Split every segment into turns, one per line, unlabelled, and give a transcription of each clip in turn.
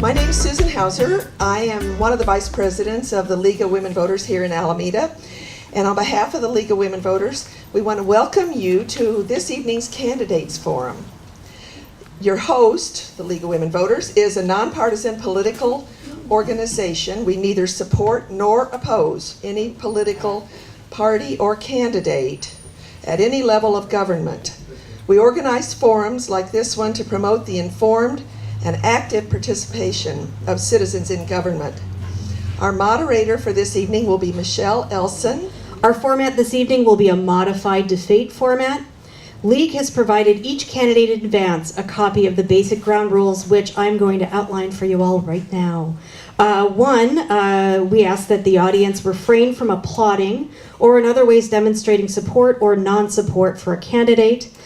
My name is Susan Hauser. I am one of the vice presidents of the League of Women Voters here in Alameda. And on behalf of the League of Women Voters, we want to welcome you to this evening's Candidates Forum. Your host, the League of Women Voters, is a nonpartisan political organization. We neither support nor oppose any political party or candidate at any level of government. We organize forums like this one to promote the informed and active participation of citizens in government. Our moderator for this evening will be Michelle Elson.
Our format this evening will be a modified debate format. League has provided each candidate in advance a copy of the basic ground rules, which I'm going to outline for you all right now. We ask that the audience refrain from applauding or in other ways demonstrating support or non-support for a candidate.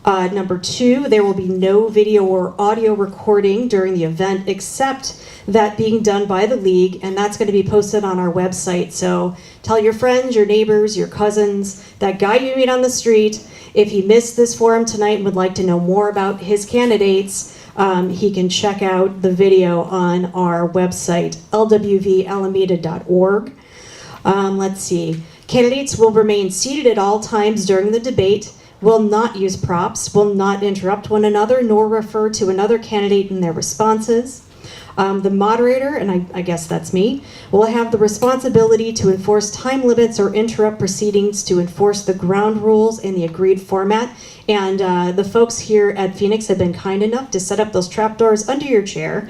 Number 2, there will be no video or audio recording during the event except that being done by the League, and that's going to be posted on our website. So tell your friends, your neighbors, your cousins, that guy you meet on the street. If he missed this forum tonight and would like to know more about his candidates, he can check out the video on our website, lwvalameda.org. Let's see. Candidates will remain seated at all times during the debate, will not use props, will not interrupt one another, nor refer to another candidate in their responses. The moderator, and I guess that's me, will have the responsibility to enforce time limits or interrupt proceedings to enforce the ground rules in the agreed format. And the folks here at Phoenix have been kind enough to set up those trapdoors under your chair.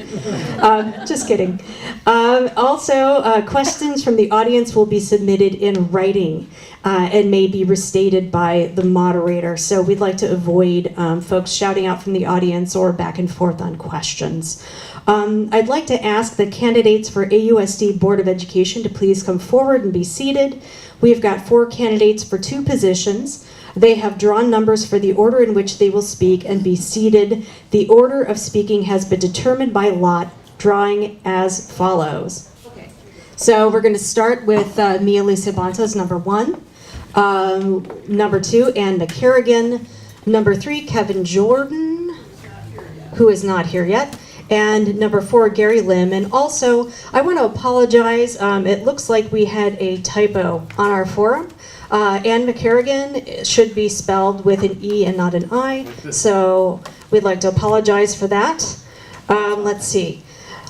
Just kidding. Also, questions from the audience will be submitted in writing and may be restated by the moderator. So we'd like to avoid folks shouting out from the audience or back and forth on questions. I'd like to ask the candidates for AUSD Board of Education to please come forward and be seated. We've got 4 candidates for 2 positions. They have drawn numbers for the order in which they will speak and be seated. The order of speaking has been determined by lot, drawing as follows. Okay. So we're going to start with Mia Lisa Bonta, number 1. Number 2, Ann McCarrigan. Number 3, Kevin Jordan, who is not here yet. And number 4, Gary Lim. And also, I want to apologize. It looks like we had a typo on our forum. Ann McCarrigan should be spelled with an E and not an I. So we'd like to apologize for that. Let's see.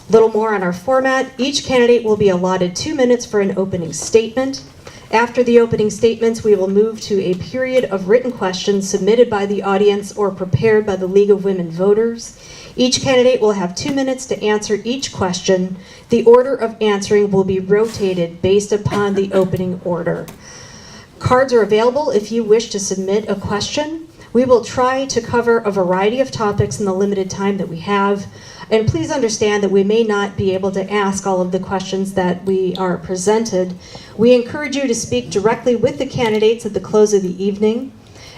A little more on our format. Each candidate will be allotted 2 minutes for an opening statement. After the opening statements, we will move to a period of written questions submitted by the audience or prepared by the League of Women Voters. Each candidate will have 2 minutes to answer each question. The order of answering will be rotated based upon the opening order. Cards are available if you wish to submit a question. We will try to cover a variety of topics in the limited time that we have. And please understand that we may not be able to ask all of the questions that we are presented. We encourage you to speak directly with the candidates at the close of the evening.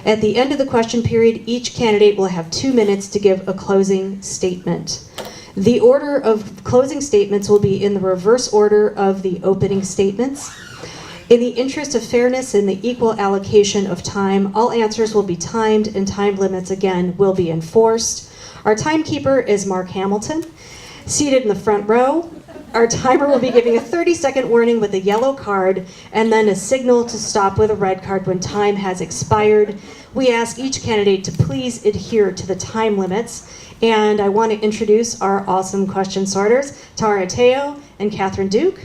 At the end of the question period, each candidate will have 2 minutes to give a closing statement. The order of closing statements will be in the reverse order of the opening statements. In the interest of fairness and the equal allocation of time, all answers will be timed and time limits, again, will be enforced. Our timekeeper is Mark Hamilton, seated in the front row. Our timer will be giving a 30-second warning with a yellow card and then a signal to stop with a red card when time has expired. We ask each candidate to please adhere to the time limits. And I want to introduce our awesome question sorters, Tara Teo and Catherine Duke.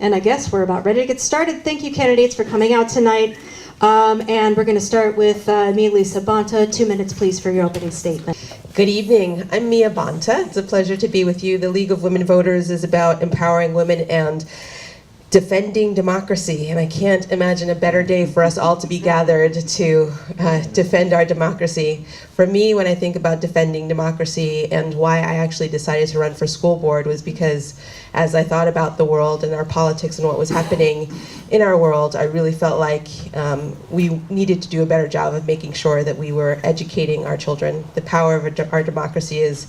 And I guess we're about ready to get started. Thank you, candidates, for coming out tonight. And we're going to start with Mia Lisa Bonta. 2 minutes, please, for your opening statement.
Good evening. I'm Mia Bonta. It's a pleasure to be with you. The League of Women Voters is about empowering women and defending democracy, and I can't imagine a better day for us all to be gathered to defend our democracy. For me, when I think about defending democracy and why I actually decided to run for school board was because as I thought about the world and our politics and what was happening in our world, I really felt like we needed to do a better job of making sure that we were educating our children. The power of our democracy is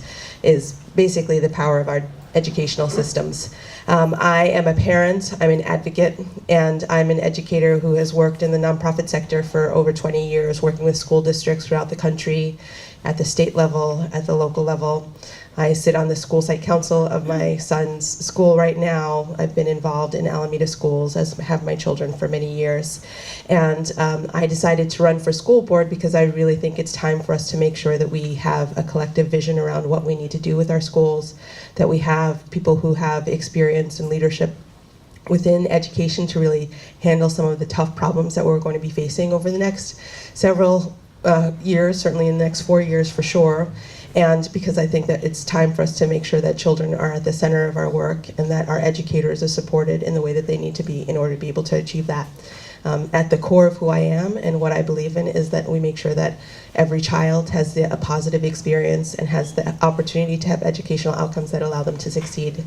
basically the power of our educational systems. I am a parent, I'm an advocate, and I'm an educator who has worked in the nonprofit sector for over 20 years, working with school districts throughout the country, at the state level, at the local level. I sit on the school site council of my son's school right now. I've been involved in Alameda schools, as have my children, for many years. And I decided to run for school board because I really think it's time for us to make sure that we have a collective vision around what we need to do with our schools, that we have people who have experience and leadership within education to really handle some of the tough problems that we're going to be facing over the next several years, certainly in the next 4 years for sure. And because I think that it's time for us to make sure that children are at the center of our work and that our educators are supported in the way that they need to be in order to be able to achieve that. At the core of who I am and what I believe in is that we make sure that every child has a positive experience and has the opportunity to have educational outcomes that allow them to succeed.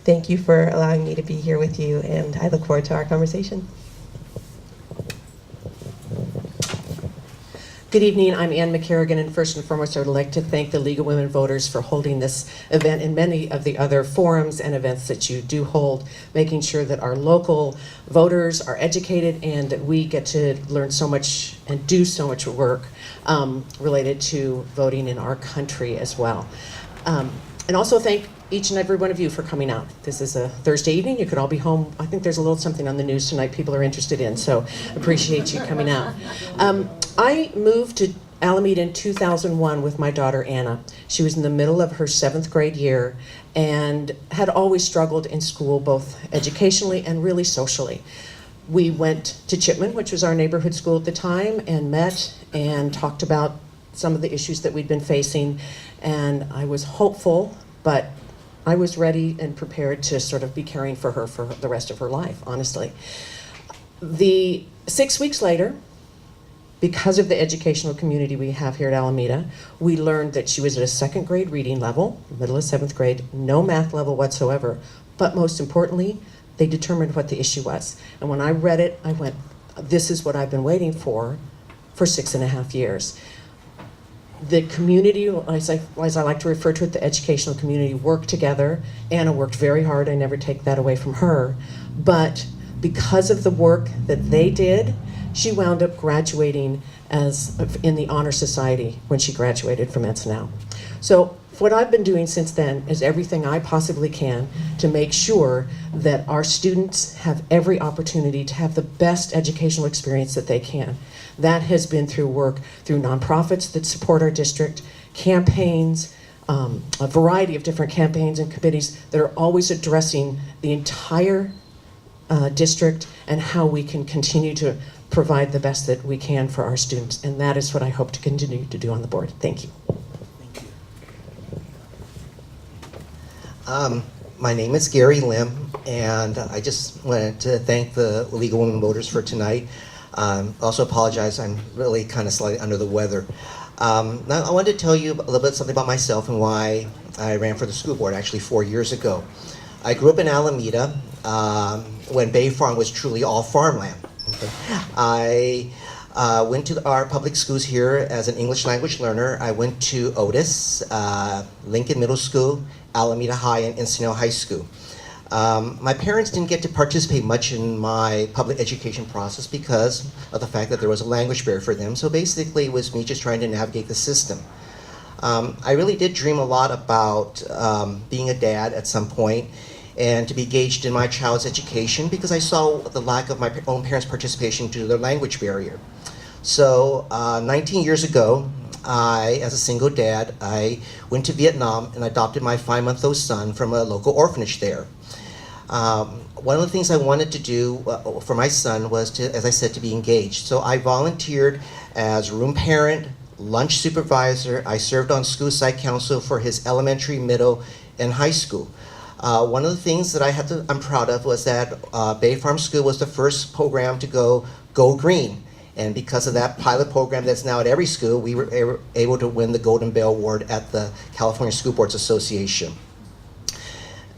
Thank you for allowing me to be here with you, and I look forward to our conversation.
Good evening, I'm Ann McCarrigan, and first and foremost, I would like to thank the League of Women Voters for holding this event and many of the other forums and events that you do hold, making sure that our local voters are educated and that we get to learn so much and do so much work related to voting in our country as well. And also thank each and every one of you for coming out. This is a Thursday evening. You could all be home. I think there's a little something on the news tonight people are interested in, so appreciate you coming out. I moved to Alameda in 2001 with my daughter Anna. She was in the middle of her 7th grade year and had always struggled in school, both educationally and really socially. We went to Chipman, which was our neighborhood school at the time, and met and talked about some of the issues that we'd been facing. And I was hopeful, but I was ready and prepared to sort of be caring for her for the rest of her life, honestly. 6 weeks later, because of the educational community we have here at Alameda, we learned that she was at a 2nd grade reading level, middle of 7th grade, no math level whatsoever. But most importantly, they determined what the issue was. And when I read it, I went, this is what I've been waiting for 6.5 years. The community, as I like to refer to it, the educational community, worked together. Anna worked very hard. I never take that away from her. But because of the work that they did, she wound up graduating in the Honor Society when she graduated from SNL. So what I've been doing since then is everything I possibly can to make sure that our students have every opportunity to have the best educational experience that they can. That has been through work through nonprofits that support our district, campaigns, a variety of different campaigns and committees that are always addressing the entire district and how we can continue to provide the best that we can for our students. And that is what I hope to continue to do on the board. Thank you.
My name is Gary Lim, and I just wanted to thank the League of Women Voters for tonight. Also apologize, I'm really kind of slightly under the weather. Now I wanted to tell you a little bit something about myself and why I ran for the school board actually 4 years ago. I grew up in Alameda when Bay Farm was truly all farmland. Okay. I went to our public schools here as an English language learner. I went to Otis, Lincoln Middle School, Alameda High, and Encino High School. My parents didn't get to participate much in my public education process because of the fact that there was a language barrier for them. So basically it was me just trying to navigate the system. I really did dream a lot about being a dad at some point and to be engaged in my child's education because I saw the lack of my own parents' participation due to their language barrier. So 19 years ago, as a single dad, I went to Vietnam and adopted my 5-month-old son from a local orphanage there. One of the things I wanted to do for my son was to, as I said, to be engaged. So I volunteered as room parent, lunch supervisor. I served on school site council for his elementary, middle, and high school. One of the things that I'm proud of was that Bay Farm School was the first program to go green. And because of that pilot program that's now at every school, we were able to win the Golden Bell Award at the California School Boards Association.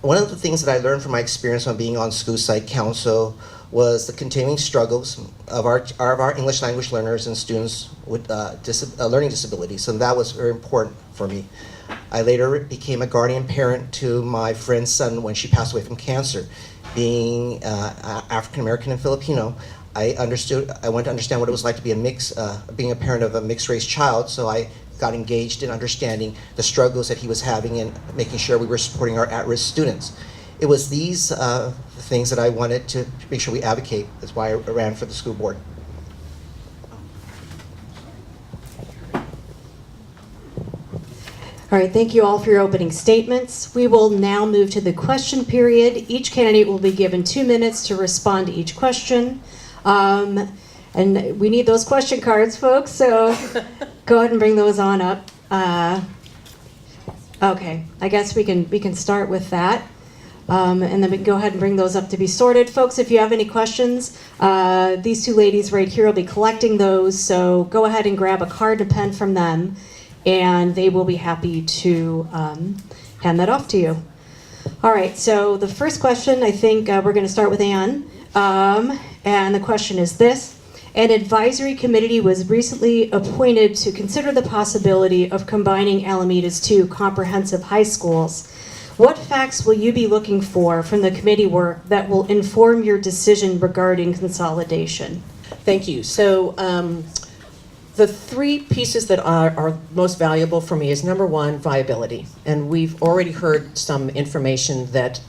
One of the things that I learned from my experience on being on school site council was the continuing struggles of our English language learners and students with learning disabilities. So that was very important for me. I later became a guardian parent to my friend's son when she passed away from cancer. Being African American and Filipino, I wanted to understand what it was like to be being a parent of a mixed race child, so I got engaged in understanding the struggles that he was having and making sure we were supporting our at-risk students. It was these things that I wanted to make sure we advocate. That's why I ran for the school board.
All right, thank you all for your opening statements. We will now move to the question period. Each candidate will be given 2 minutes to respond to each question. And we need those question cards, folks, so go ahead and bring those on up. Okay, I guess we can start with that. And then we can go ahead and bring those up to be sorted. Folks, if you have any questions, these two ladies right here will be collecting those, so go ahead and grab a card and pen from them, and they will be happy to hand that off to you. All right, so the first question, I think we're going to start with Anne. And the question is this: an advisory committee was recently appointed to consider the possibility of combining Alameda's 2 comprehensive high schools. What facts will you be looking for from the committee work that will inform your decision regarding consolidation?
Thank you. So the 3 pieces that are most valuable for me is, number 1, viability. And we've already heard some information that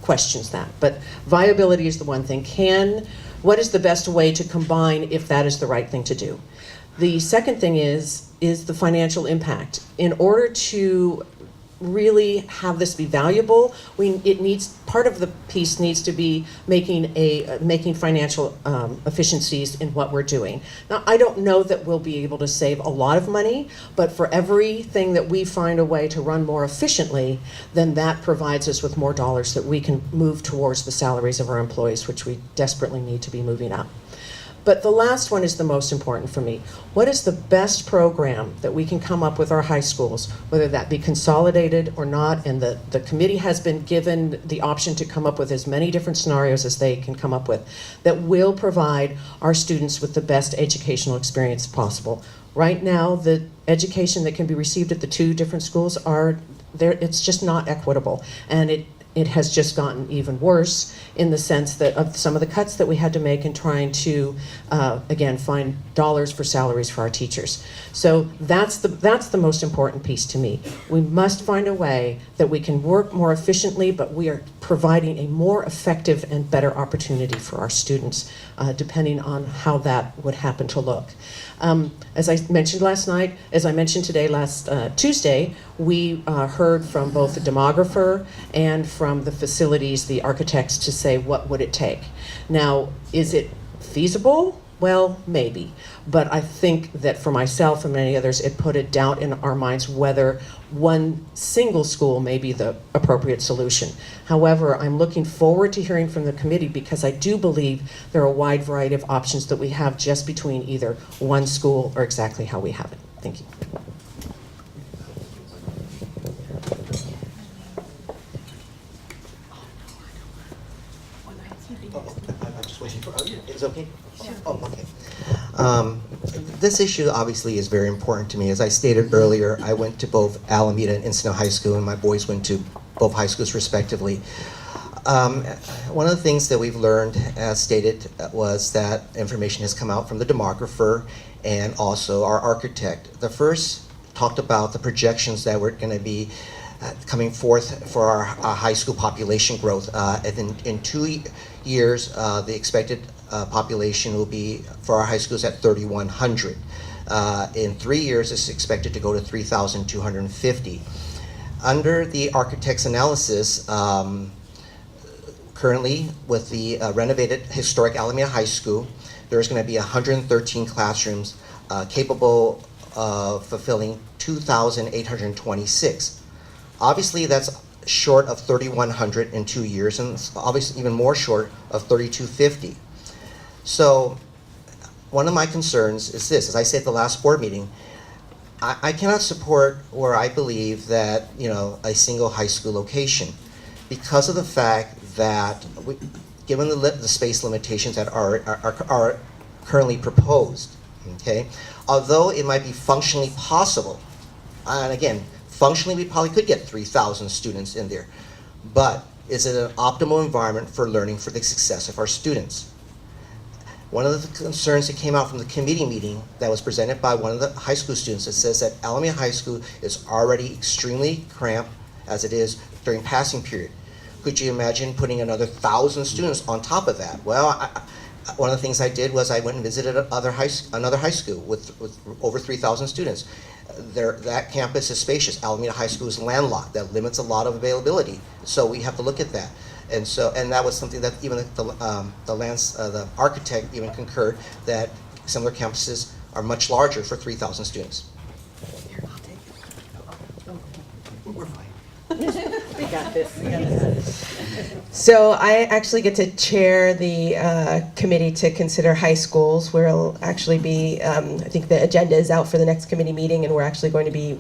questions that. But viability is the one thing. What is the best way to combine if that is the right thing to do? The second thing is the financial impact. In order to really have this be valuable, part of the piece needs to be making financial efficiencies in what we're doing. Now, I don't know that we'll be able to save a lot of money, but for everything that we find a way to run more efficiently, then that provides us with more dollars that we can move towards the salaries of our employees, which we desperately need to be moving up. But the last one is the most important for me. What is the best program that we can come up with our high schools, whether that be consolidated or not? And the committee has been given the option to come up with as many different scenarios as they can come up with that will provide our students with the best educational experience possible. Right now, the education that can be received at the 2 different schools it's just not equitable. And it has just gotten even worse in the sense that of some of the cuts that we had to make in trying to, again, find dollars for salaries for our teachers. So that's the most important piece to me. We must find a way that we can work more efficiently, but we are providing a more effective and better opportunity for our students, depending on how that would happen to look. As I mentioned last night, as I mentioned today, last Tuesday, we heard from both the demographer and from the facilities, the architects, to say what would it take. Now, is it feasible? Well, maybe. But I think that for myself and many others, it put a doubt in our minds whether one single school may be the appropriate solution. However, I'm looking forward to hearing from the committee because I do believe there are a wide variety of options that we have just between either one school or exactly how we have it. Thank you.
I'm just waiting for. Is it okay? Sure. Oh, okay. This issue obviously is very important to me. As I stated earlier, I went to both Alameda and Encino High School, and my boys went to both high schools respectively. One of the things that we've learned, as stated, was that information has come out from the demographer and also our architect. The first talked about the projections that were going to be coming forth for our high school population growth. In 2 years, the expected population will be for our high schools at 3,100. In 3 years, it's expected to go to 3,250. Under the architect's analysis, currently with the renovated historic Alameda High School, there's going to be 113 classrooms capable of fulfilling 2,826. Obviously, that's short of 3,100 in 2 years, and it's obviously even more short of 3,250. So one of my concerns is this: as I said at the last board meeting, I cannot support, or I believe that, a single high school location, because of the fact that given the space limitations that are currently proposed, okay, although it might be functionally possible, and again, functionally we probably could get 3,000 students in there, but is it an optimal environment for learning for the success of our students? One of the concerns that came out from the committee meeting that was presented by one of the high school students, that says that Alameda High School is already extremely cramped as it is during passing period. Could you imagine putting another 1,000 students on top of that? Well, one of the things I did was I went and visited another high school with over 3,000 students. That campus is spacious. Alameda High School is landlocked. That limits a lot of availability. So we have to look at that. And that was something that even the architect even concurred, that similar campuses are much larger for 3,000 students.
Here, I'll take it. We're fine.
We got this. So I actually get to chair the committee to consider high schools, where it'll actually be, I think the agenda is out for the next committee meeting, and we're actually going to be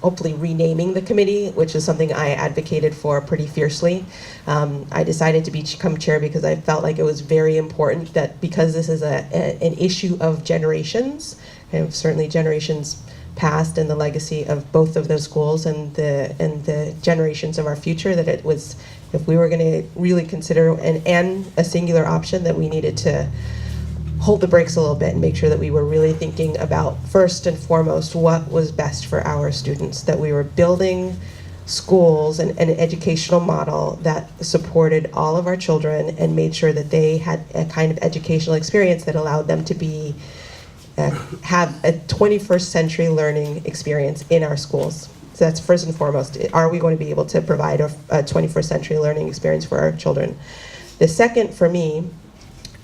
hopefully renaming the committee, which is something I advocated for pretty fiercely. I decided to become chair because I felt like it was very important that, because this is an issue of generations, and certainly generations past, and the legacy of both of those schools and the generations of our future, that it was, if we were going to really consider a singular option, that we needed to hold the brakes a little bit and make sure that we were really thinking about, first and foremost, what was best for our students, that we were building schools and an educational model that supported all of our children and made sure that they had a kind of educational experience that allowed them to be have a 21st century learning experience in our schools. So that's first and foremost. Are we going to be able to provide a 21st century learning experience for our children? The second, for me,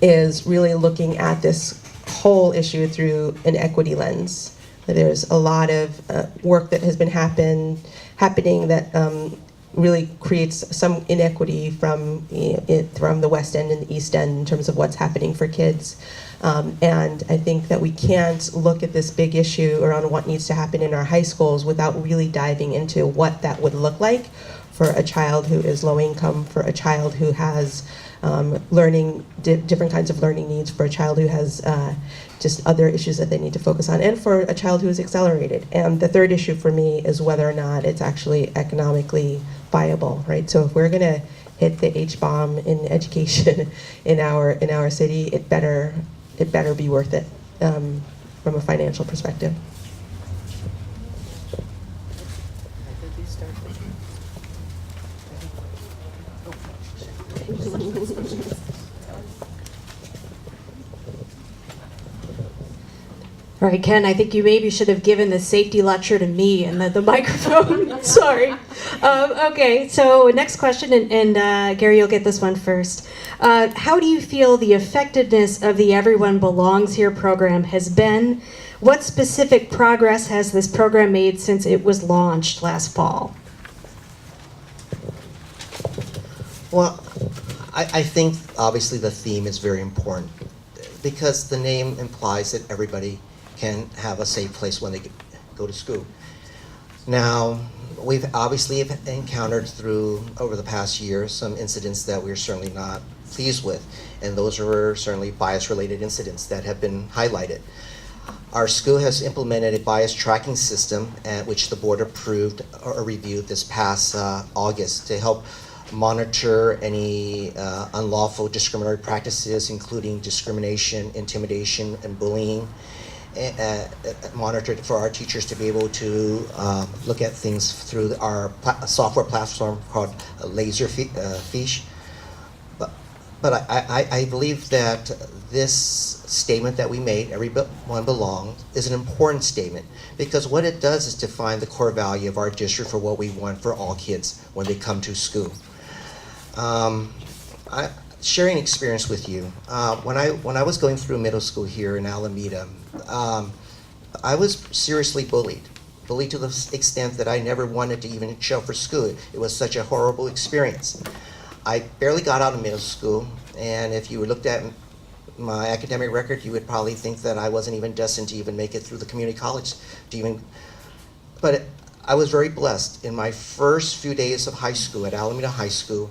is really looking at this whole issue through an equity lens. There's a lot of work that has been happening that really creates some inequity from the West End and the East End in terms of what's happening for kids. And I think that we can't look at this big issue around what needs to happen in our high schools without really diving into what that would look like for a child who is low income, for a child who has different kinds of learning needs, for a child who has just other issues that they need to focus on, and for a child who is accelerated. And the third issue for me is whether or not it's actually economically viable, right? So if we're going to hit the H-bomb in education in our city, it better be worth it from a financial perspective.
All right, Ken, I think you maybe should have given the safety lecture to me and the microphone. Sorry. Okay, so next question, and Gary, you'll get this one first. How do you feel the effectiveness of the Everyone Belongs Here program has been? What specific progress has this program made since it was launched last fall?
Well, I think obviously the theme is very important, because the name implies that everybody can have a safe place when they go to school. Now, we've obviously encountered over the past year some incidents that we're certainly not pleased with, and those are certainly bias-related incidents that have been highlighted. Our school has implemented a bias tracking system, which the board approved or reviewed this past August, to help monitor any unlawful discriminatory practices, including discrimination, intimidation, and bullying. Monitored for our teachers to be able to look at things through our software platform called Laserfish. But I believe that this statement that we made, everyone belongs, is an important statement, because what it does is define the core value of our district for what we want for all kids when they come to school. Sharing experience with you, when I was going through middle school here in Alameda, I was seriously bullied to the extent that I never wanted to even show up for school. It was such a horrible experience. I barely got out of middle school, and if you looked at my academic record, you would probably think that I wasn't even destined to even make it through the community college. But I was very blessed. In my first few days of high school at Alameda High School,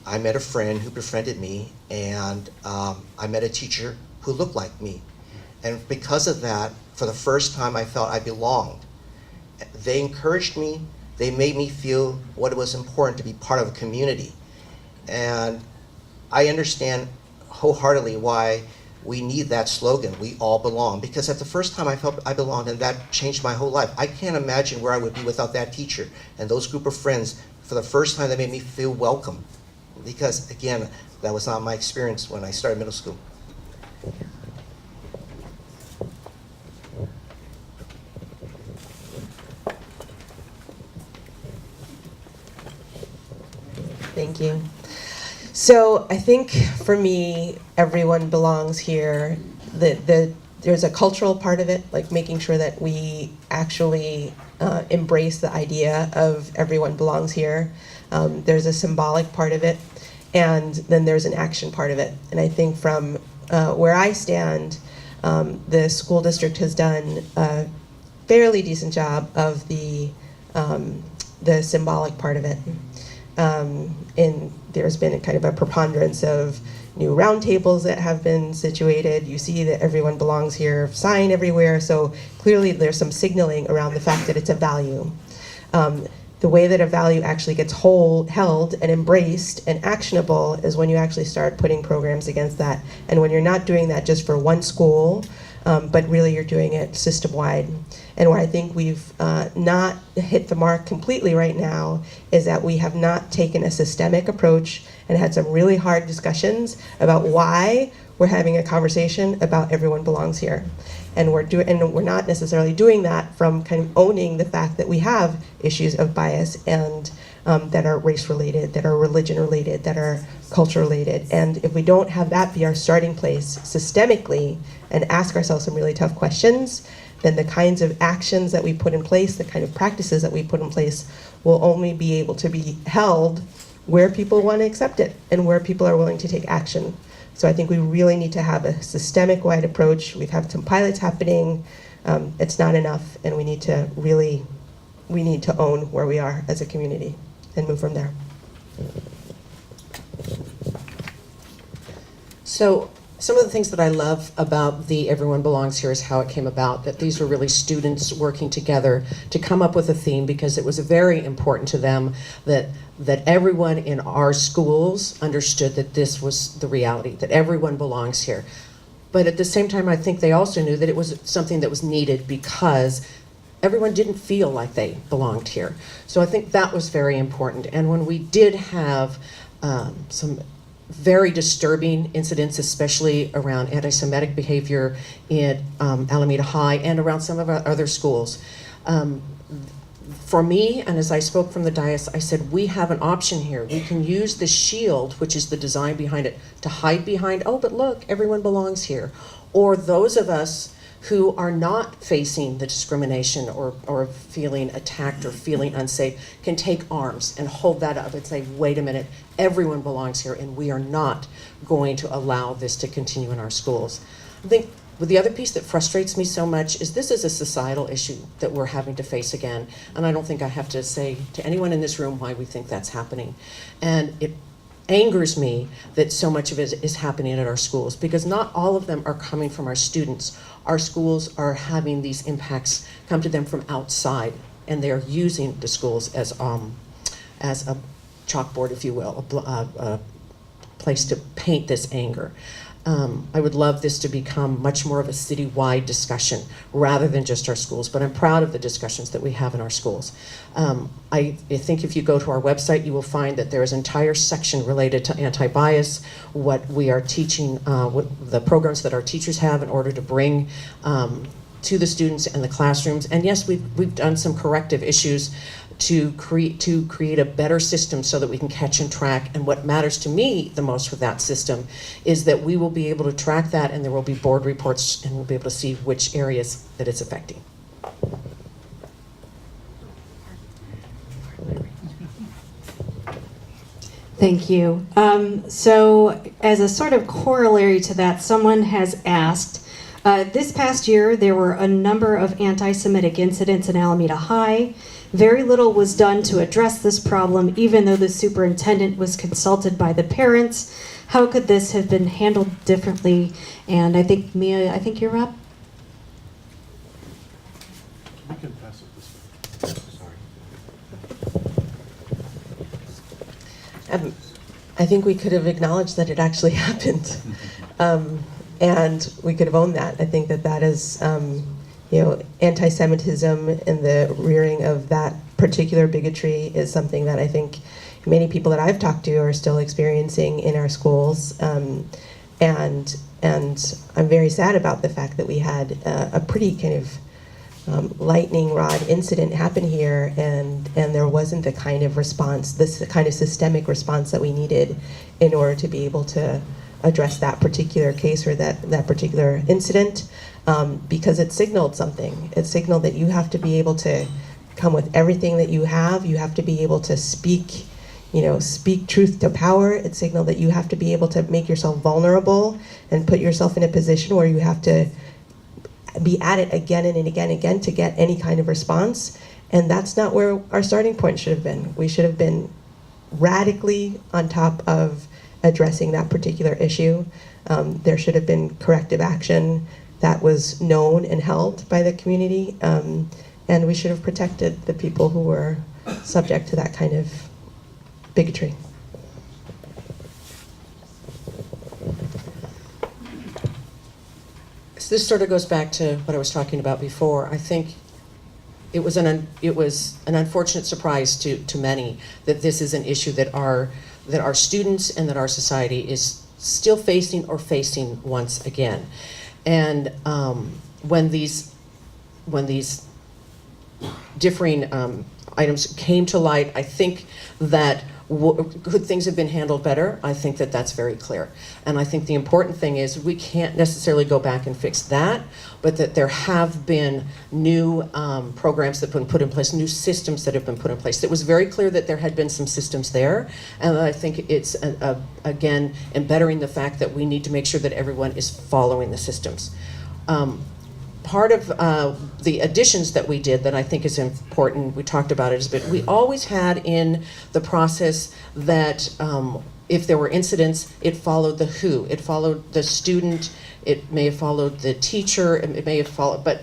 I met a friend who befriended me, and I met a teacher who looked like me. And because of that, for the first time, I felt I belonged. They encouraged me. They made me feel what it was important to be part of a community. And I understand wholeheartedly why we need that slogan, we all belong, because at the first time I felt I belonged, and that changed my whole life. I can't imagine where I would be without that teacher and those group of friends. For the first time, they made me feel welcome, because again, that was not my experience when I started middle school.
Thank you. So I think for me, everyone belongs here. There's a cultural part of it, like making sure that we actually embrace the idea of everyone belongs here. There's a symbolic part of it, and then there's an action part of it. And I think from where I stand, the school district has done a fairly decent job of the symbolic part of it. And there's been a kind of a preponderance of new roundtables that have been situated. You see that everyone belongs here, sign everywhere. So clearly there's some signaling around the fact that it's a value. The way that a value actually gets held and embraced and actionable is when you actually start putting programs against that. And when you're not doing that just for one school, but really you're doing it system-wide. And where I think we've not hit the mark completely right now is that we have not taken a systemic approach and had some really hard discussions about why we're having a conversation about everyone belongs here. And we're not necessarily doing that from kind of owning the fact that we have issues of bias and that are race-related, that are religion-related, that are culture-related. And if we don't have that be our starting place systemically and ask ourselves some really tough questions, then the kinds of actions that we put in place, the kind of practices that we put in place will only be able to be held where people want to accept it and where people are willing to take action. So I think we really need to have a systemic-wide approach. We've had some pilots happening. It's not enough, and we need to own where we are as a community and move from there.
So some of the things that I love about the Everyone Belongs Here is how it came about, that these were really students working together to come up with a theme, because it was very important to them that everyone in our schools understood that this was the reality, that everyone belongs here. But at the same time, I think they also knew that it was something that was needed because everyone didn't feel like they belonged here. So I think that was very important. And when we did have some very disturbing incidents, especially around anti-Semitic behavior in Alameda High and around some of our other schools, for me, and as I spoke from the dais, I said, we have an option here. We can use the shield, which is the design behind it, to hide behind, oh, but look, everyone belongs here. Or those of us who are not facing the discrimination or feeling attacked or feeling unsafe can take arms and hold that up and say, wait a minute, everyone belongs here, and we are not going to allow this to continue in our schools. I think the other piece that frustrates me so much is this is a societal issue that we're having to face again, and I don't think I have to say to anyone in this room why we think that's happening. And it angers me that so much of it is happening at our schools, because not all of them are coming from our students. Our schools are having these impacts come to them from outside, and they are using the schools as a chalkboard, if you will, a place to paint this anger. I would love this to become much more of a citywide discussion rather than just our schools, but I'm proud of the discussions that we have in our schools. I think if you go to our website, you will find that there is an entire section related to anti-bias, what we are teaching, what the programs that our teachers have in order to bring to the students and the classrooms. And yes, we've done some corrective issues to create a better system so that we can catch and track. And what matters to me the most with that system is that we will be able to track that, and there will be board reports, and we'll be able to see which areas that it's affecting.
Thank you. So as a sort of corollary to that, someone has asked, this past year there were a number of anti-Semitic incidents in Alameda High. Very little was done to address this problem, even though the superintendent was consulted by the parents. How could this have been handled differently? And I think, Mia, I think you're up.
We can pass it this way. Sorry.
I think we could have acknowledged that it actually happened. and we could have owned that. I think that that is, anti-Semitism and the rearing of that particular bigotry is something that I think many people that I've talked to are still experiencing in our schools. And I'm very sad about the fact that we had a pretty kind of lightning rod incident happen here, and there wasn't the kind of response, this kind of systemic response that we needed in order to be able to address that particular case or that particular incident, because it signaled something. It signaled that you have to be able to come with everything that you have. You have to be able to speak truth to power. It signaled that you have to be able to make yourself vulnerable and put yourself in a position where you have to be at it again and again and again to get any kind of response. And that's not where our starting point should have been. We should have been radically on top of addressing that particular issue. There should have been corrective action that was known and held by the community. And we should have protected the people who were subject to that kind of bigotry.
So this sort of goes back to what I was talking about before. I think it was an unfortunate surprise to many that this is an issue that our students and that our society is still facing once again. And when these differing items came to light, I think that could things have been handled better? I think that that's very clear. And I think the important thing is we can't necessarily go back and fix that, but that there have been new programs that have been put in place, new systems that have been put in place. It was very clear that there had been some systems there, and I think it's, again, bettering the fact that we need to make sure that everyone is following the systems. Part of the additions that we did that I think is important, we talked about it, is that we always had in the process that if there were incidents, it followed the who. It followed the student, it may have followed the teacher, it may have followed, but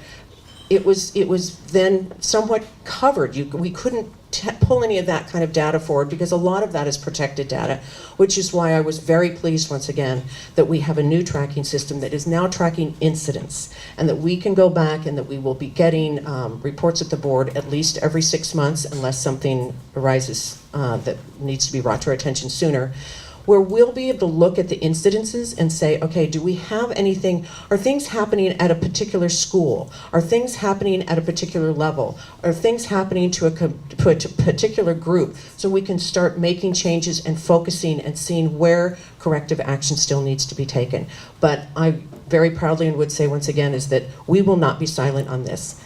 it was then somewhat covered. We couldn't pull any of that kind of data forward because a lot of that is protected data, which is why I was very pleased once again that we have a new tracking system that is now tracking incidents, and that we can go back and that we will be getting reports at the board at least every 6 months unless something arises that needs to be brought to our attention sooner, where we'll be able to look at the incidences and say, okay, do we have anything, are things happening at a particular school? Are things happening at a particular level? Are things happening to a particular group? So we can start making changes and focusing and seeing where corrective action still needs to be taken. But I very proudly and would say once again is that we will not be silent on this.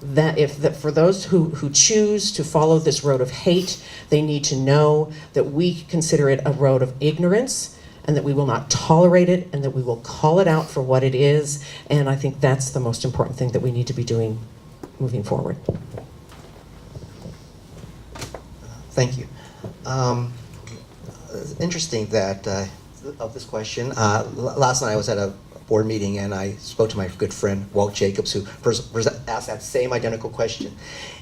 For those who choose to follow this road of hate, they need to know that we consider it a road of ignorance and that we will not tolerate it and that we will call it out for what it is. And I think that's the most important thing that we need to be doing moving forward.
Thank you. It's interesting that of this question. Last night I was at a board meeting and I spoke to my good friend Walt Jacobs, who first asked that same identical question.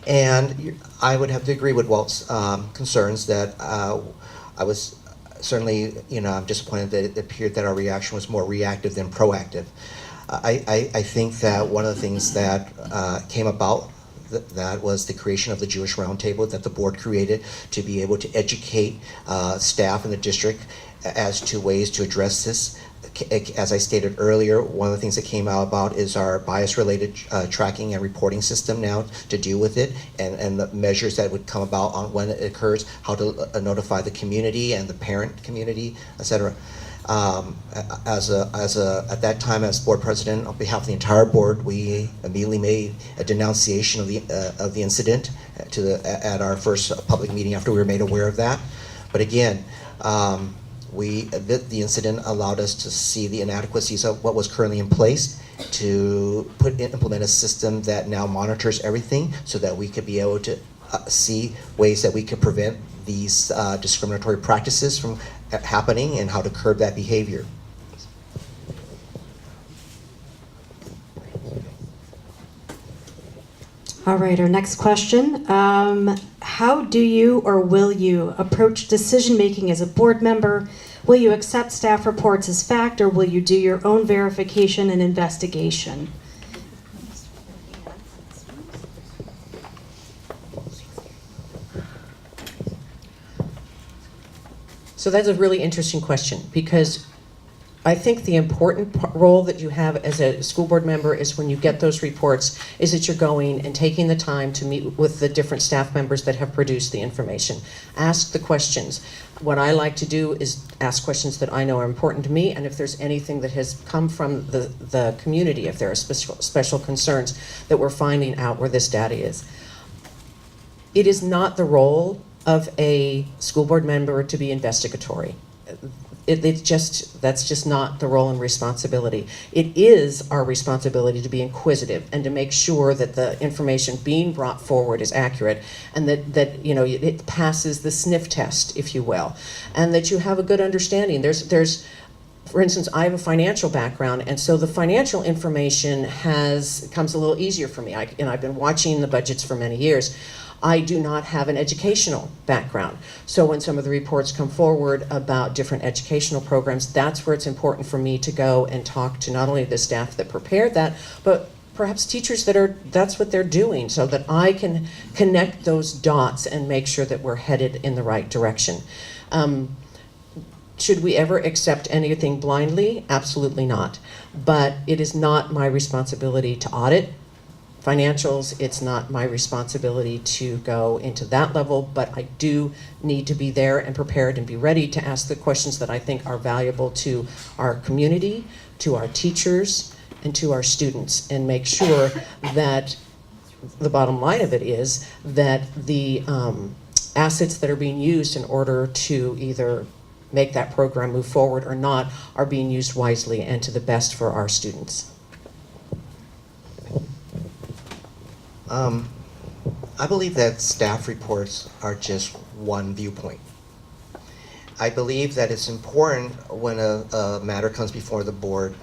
And I would have to agree with Walt's concerns that I was certainly, I'm disappointed that it appeared that our reaction was more reactive than proactive. I think that one of the things that came about that was the creation of the Jewish Roundtable that the board created to be able to educate staff in the district as to ways to address this. As I stated earlier, one of the things that came out about is our bias-related tracking and reporting system now to deal with it, and the measures that would come about on when it occurs, how to notify the community and the parent community, etc. At that time, as board president, on behalf of the entire board, we immediately made a denunciation of the incident at our first public meeting after we were made aware of that. But again, the incident allowed us to see the inadequacies of what was currently in place, to implement a system that now monitors everything so that we could be able to see ways that we could prevent these discriminatory practices from happening and how to curb that behavior.
All right, our next question. How do you or will you approach decision making as a board member? Will you accept staff reports as fact, or will you do your own verification and investigation?
So that's a really interesting question, because I think the important role that you have as a school board member is when you get those reports, is that you're going and taking the time to meet with the different staff members that have produced the information. Ask the questions. What I like to do is ask questions that I know are important to me, and if there's anything that has come from the community, if there are special concerns that we're finding out where this data is. It is not the role of a school board member to be investigatory. That's just not the role and responsibility. It is our responsibility to be inquisitive and to make sure that the information being brought forward is accurate, and that you know, it passes the sniff test, if you will, and that you have a good understanding. There's for instance, I have a financial background, and so the financial information comes a little easier for me. I've been watching the budgets for many years. I do not have an educational background. So when some of the reports come forward about different educational programs, that's where it's important for me to go and talk to not only the staff that prepared that, but perhaps teachers that's what they're doing, so that I can connect those dots and make sure that we're headed in the right direction. Should we ever accept anything blindly? Absolutely not. But it is not my responsibility to audit financials. It's not my responsibility to go into that level, but I do need to be there and prepared and be ready to ask the questions that I think are valuable to our community, to our teachers, and to our students, and make sure that the bottom line of it is that the assets that are being used in order to either make that program move forward or not are being used wisely and to the best for our students.
I believe that staff reports are just one viewpoint. I believe that it's important when a matter comes before the board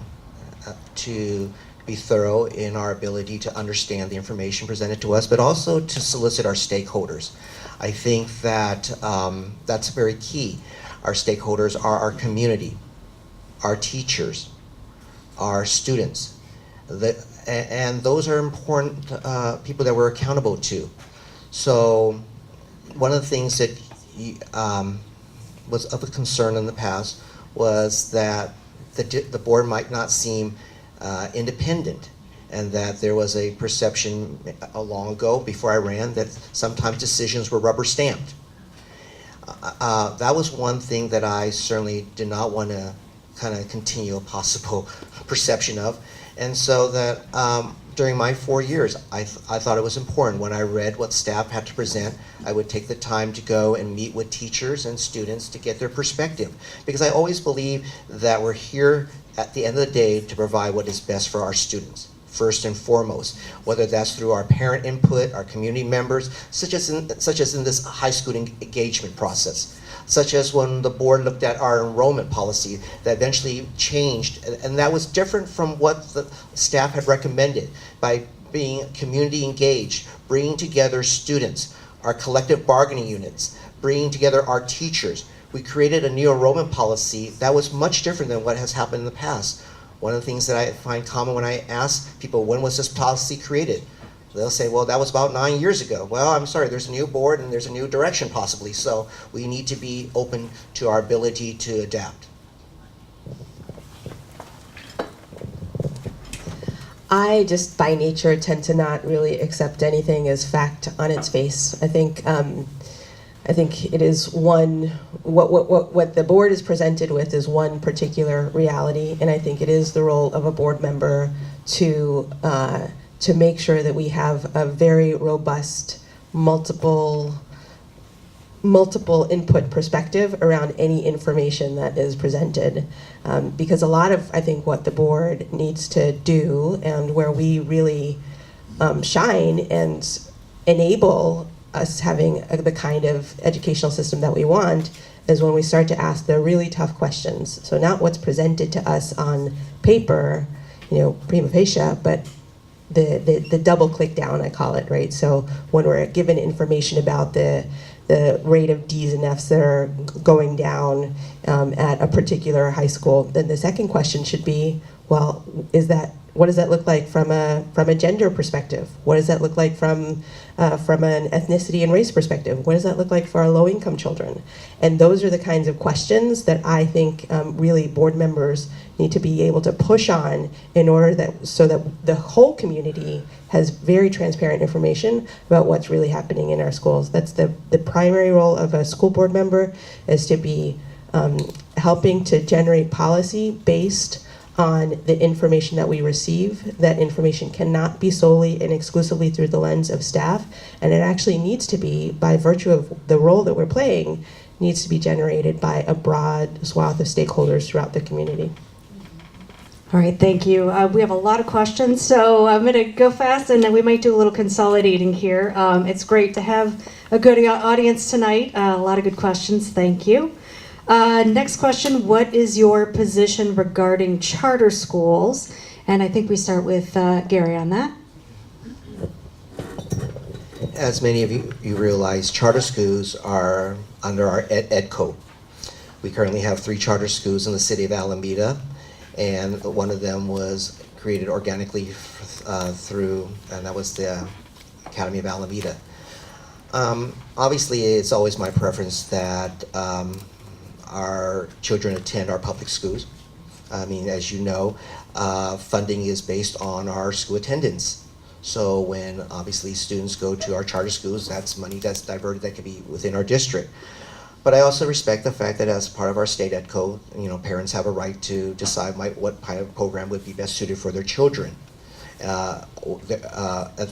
to be thorough in our ability to understand the information presented to us, but also to solicit our stakeholders. I think that that's very key. Our stakeholders are our community, our teachers, our students, and those are important people that we're accountable to. So one of the things that was of a concern in the past was that the board might not seem independent, and that there was a perception long ago, before I ran, that sometimes decisions were rubber stamped. That was one thing that I certainly did not want to kind of continue a possible perception of. And so that during my 4 years, I thought it was important when I read what staff had to present, I would take the time to go and meet with teachers and students to get their perspective. Because I always believe that we're here at the end of the day to provide what is best for our students, first and foremost, whether that's through our parent input, our community members, such as in this high school engagement process, such as when the board looked at our enrollment policy that eventually changed, and that was different from what the staff had recommended, by being community engaged, bringing together students, our collective bargaining units, bringing together our teachers. We created a new enrollment policy that was much different than what has happened in the past. One of the things that I find common when I ask people, when was this policy created? They'll say, well, that was about 9 years ago. Well, I'm sorry, there's a new board and there's a new direction possibly, so we need to be open to our ability to adapt.
I just by nature tend to not really accept anything as fact on its face. I think it is what the board is presented with is one particular reality, and I think it is the role of a board member to make sure that we have a very robust, multiple input perspective around any information that is presented. Because a lot of, I think, what the board needs to do, and where we really shine and enable us having the kind of educational system that we want, is when we start to ask the really tough questions. So not what's presented to us on paper, prima facie, but the double click down, I call it, right? So when we're given information about the rate of D's and F's that are going down at a particular high school, then the second question should be, well, what does that look like from a gender perspective? What does that look like from an ethnicity and race perspective? What does that look like for our low-income children? And those are the kinds of questions that I think really board members need to be able to push on in order that the whole community has very transparent information about what's really happening in our schools. That's the primary role of a school board member, is to be helping to generate policy based on the information that we receive. That information cannot be solely and exclusively through the lens of staff, and it actually needs to be, by virtue of the role that we're playing, needs to be generated by a broad swath of stakeholders throughout the community.
All right, thank you. We have a lot of questions, so I'm going to go fast, and then we might do a little consolidating here. It's great to have a good audience tonight. A lot of good questions. Thank you. Next question, what is your position regarding charter schools? And I think we start with Gary on that.
As many of you realize, charter schools are under our ed code. We currently have 3 charter schools in the city of Alameda, and one of them was created organically through, and that was the Academy of Alameda. Obviously, it's always my preference that our children attend our public schools. I mean, as you know, funding is based on our school attendance. So when obviously students go to our charter schools, that's money that's diverted that could be within our district. But I also respect the fact that as part of our state ed code, parents have a right to decide what kind of program would be best suited for their children. At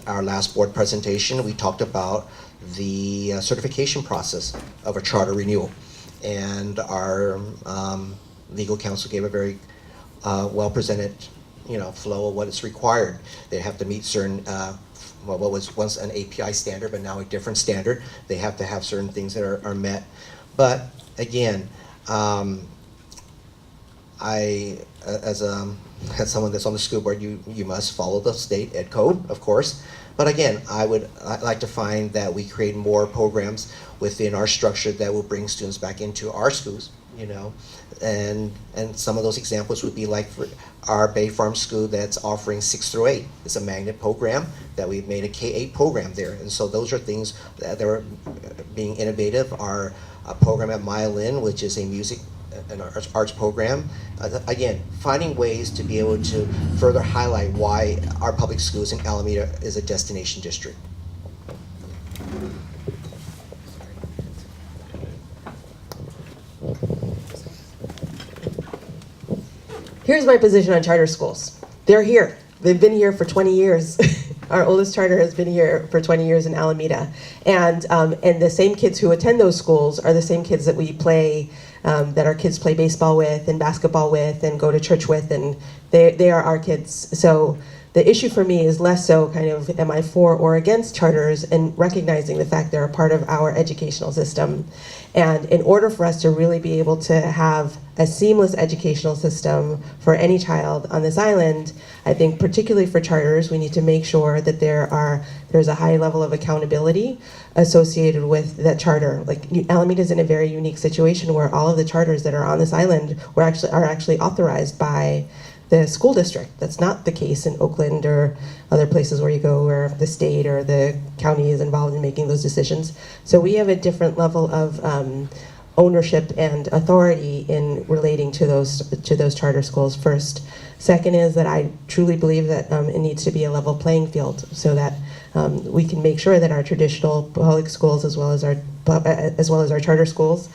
our last board presentation, we talked about the certification process of a charter renewal. And our legal counsel gave a very well-presented, flow of what is required. They have to meet certain, what was once an API standard, but now a different standard. They have to have certain things that are met. But again, as someone that's on the school board, you must follow the state ed code, of course. But again, I'd like to find that we create more programs within our structure that will bring students back into our schools, and some of those examples would be like for our Bay Farm school that's offering 6 through 8. It's a magnet program that we've made a K-8 program there, and so those are things that are being innovative. Our program at Myelin, which is a music and arts program. Again, finding ways to be able to further highlight why our public schools in Alameda is a destination district.
Here's my position on charter schools. They're here. They've been here for 20 years. Our oldest charter has been here for 20 years in Alameda. And the same kids who attend those schools are the same kids that we play, that our kids play baseball with and basketball with and go to church with, and they are our kids. So the issue for me is less so kind of am I for or against charters, and recognizing the fact they're a part of our educational system. And in order for us to really be able to have a seamless educational system for any child on this island, I think particularly for charters, we need to make sure that there's a high level of accountability associated with that charter. Like Alameda is in a very unique situation where all of the charters that are on this island are actually authorized by the school district. That's not the case in Oakland or other places where you go where the state or the county is involved in making those decisions. So we have a different level of ownership and authority in relating to those charter schools first. Second is that I truly believe that it needs to be a level playing field so that we can make sure that our traditional public schools as well as our charter schools,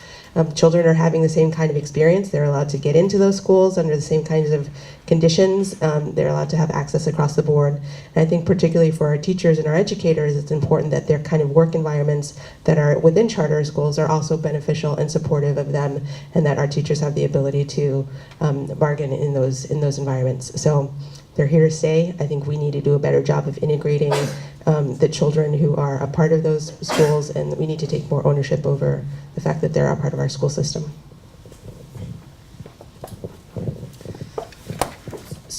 children are having the same kind of experience. They're allowed to get into those schools under the same kinds of conditions. They're allowed to have access across the board. And I think particularly for our teachers and our educators, it's important that their kind of work environments that are within charter schools are also beneficial and supportive of them, and that our teachers have the ability to bargain in those environments. So they're here to stay. I think we need to do a better job of integrating the children who are a part of those schools, and we need to take more ownership over the fact that they're a part of our school system.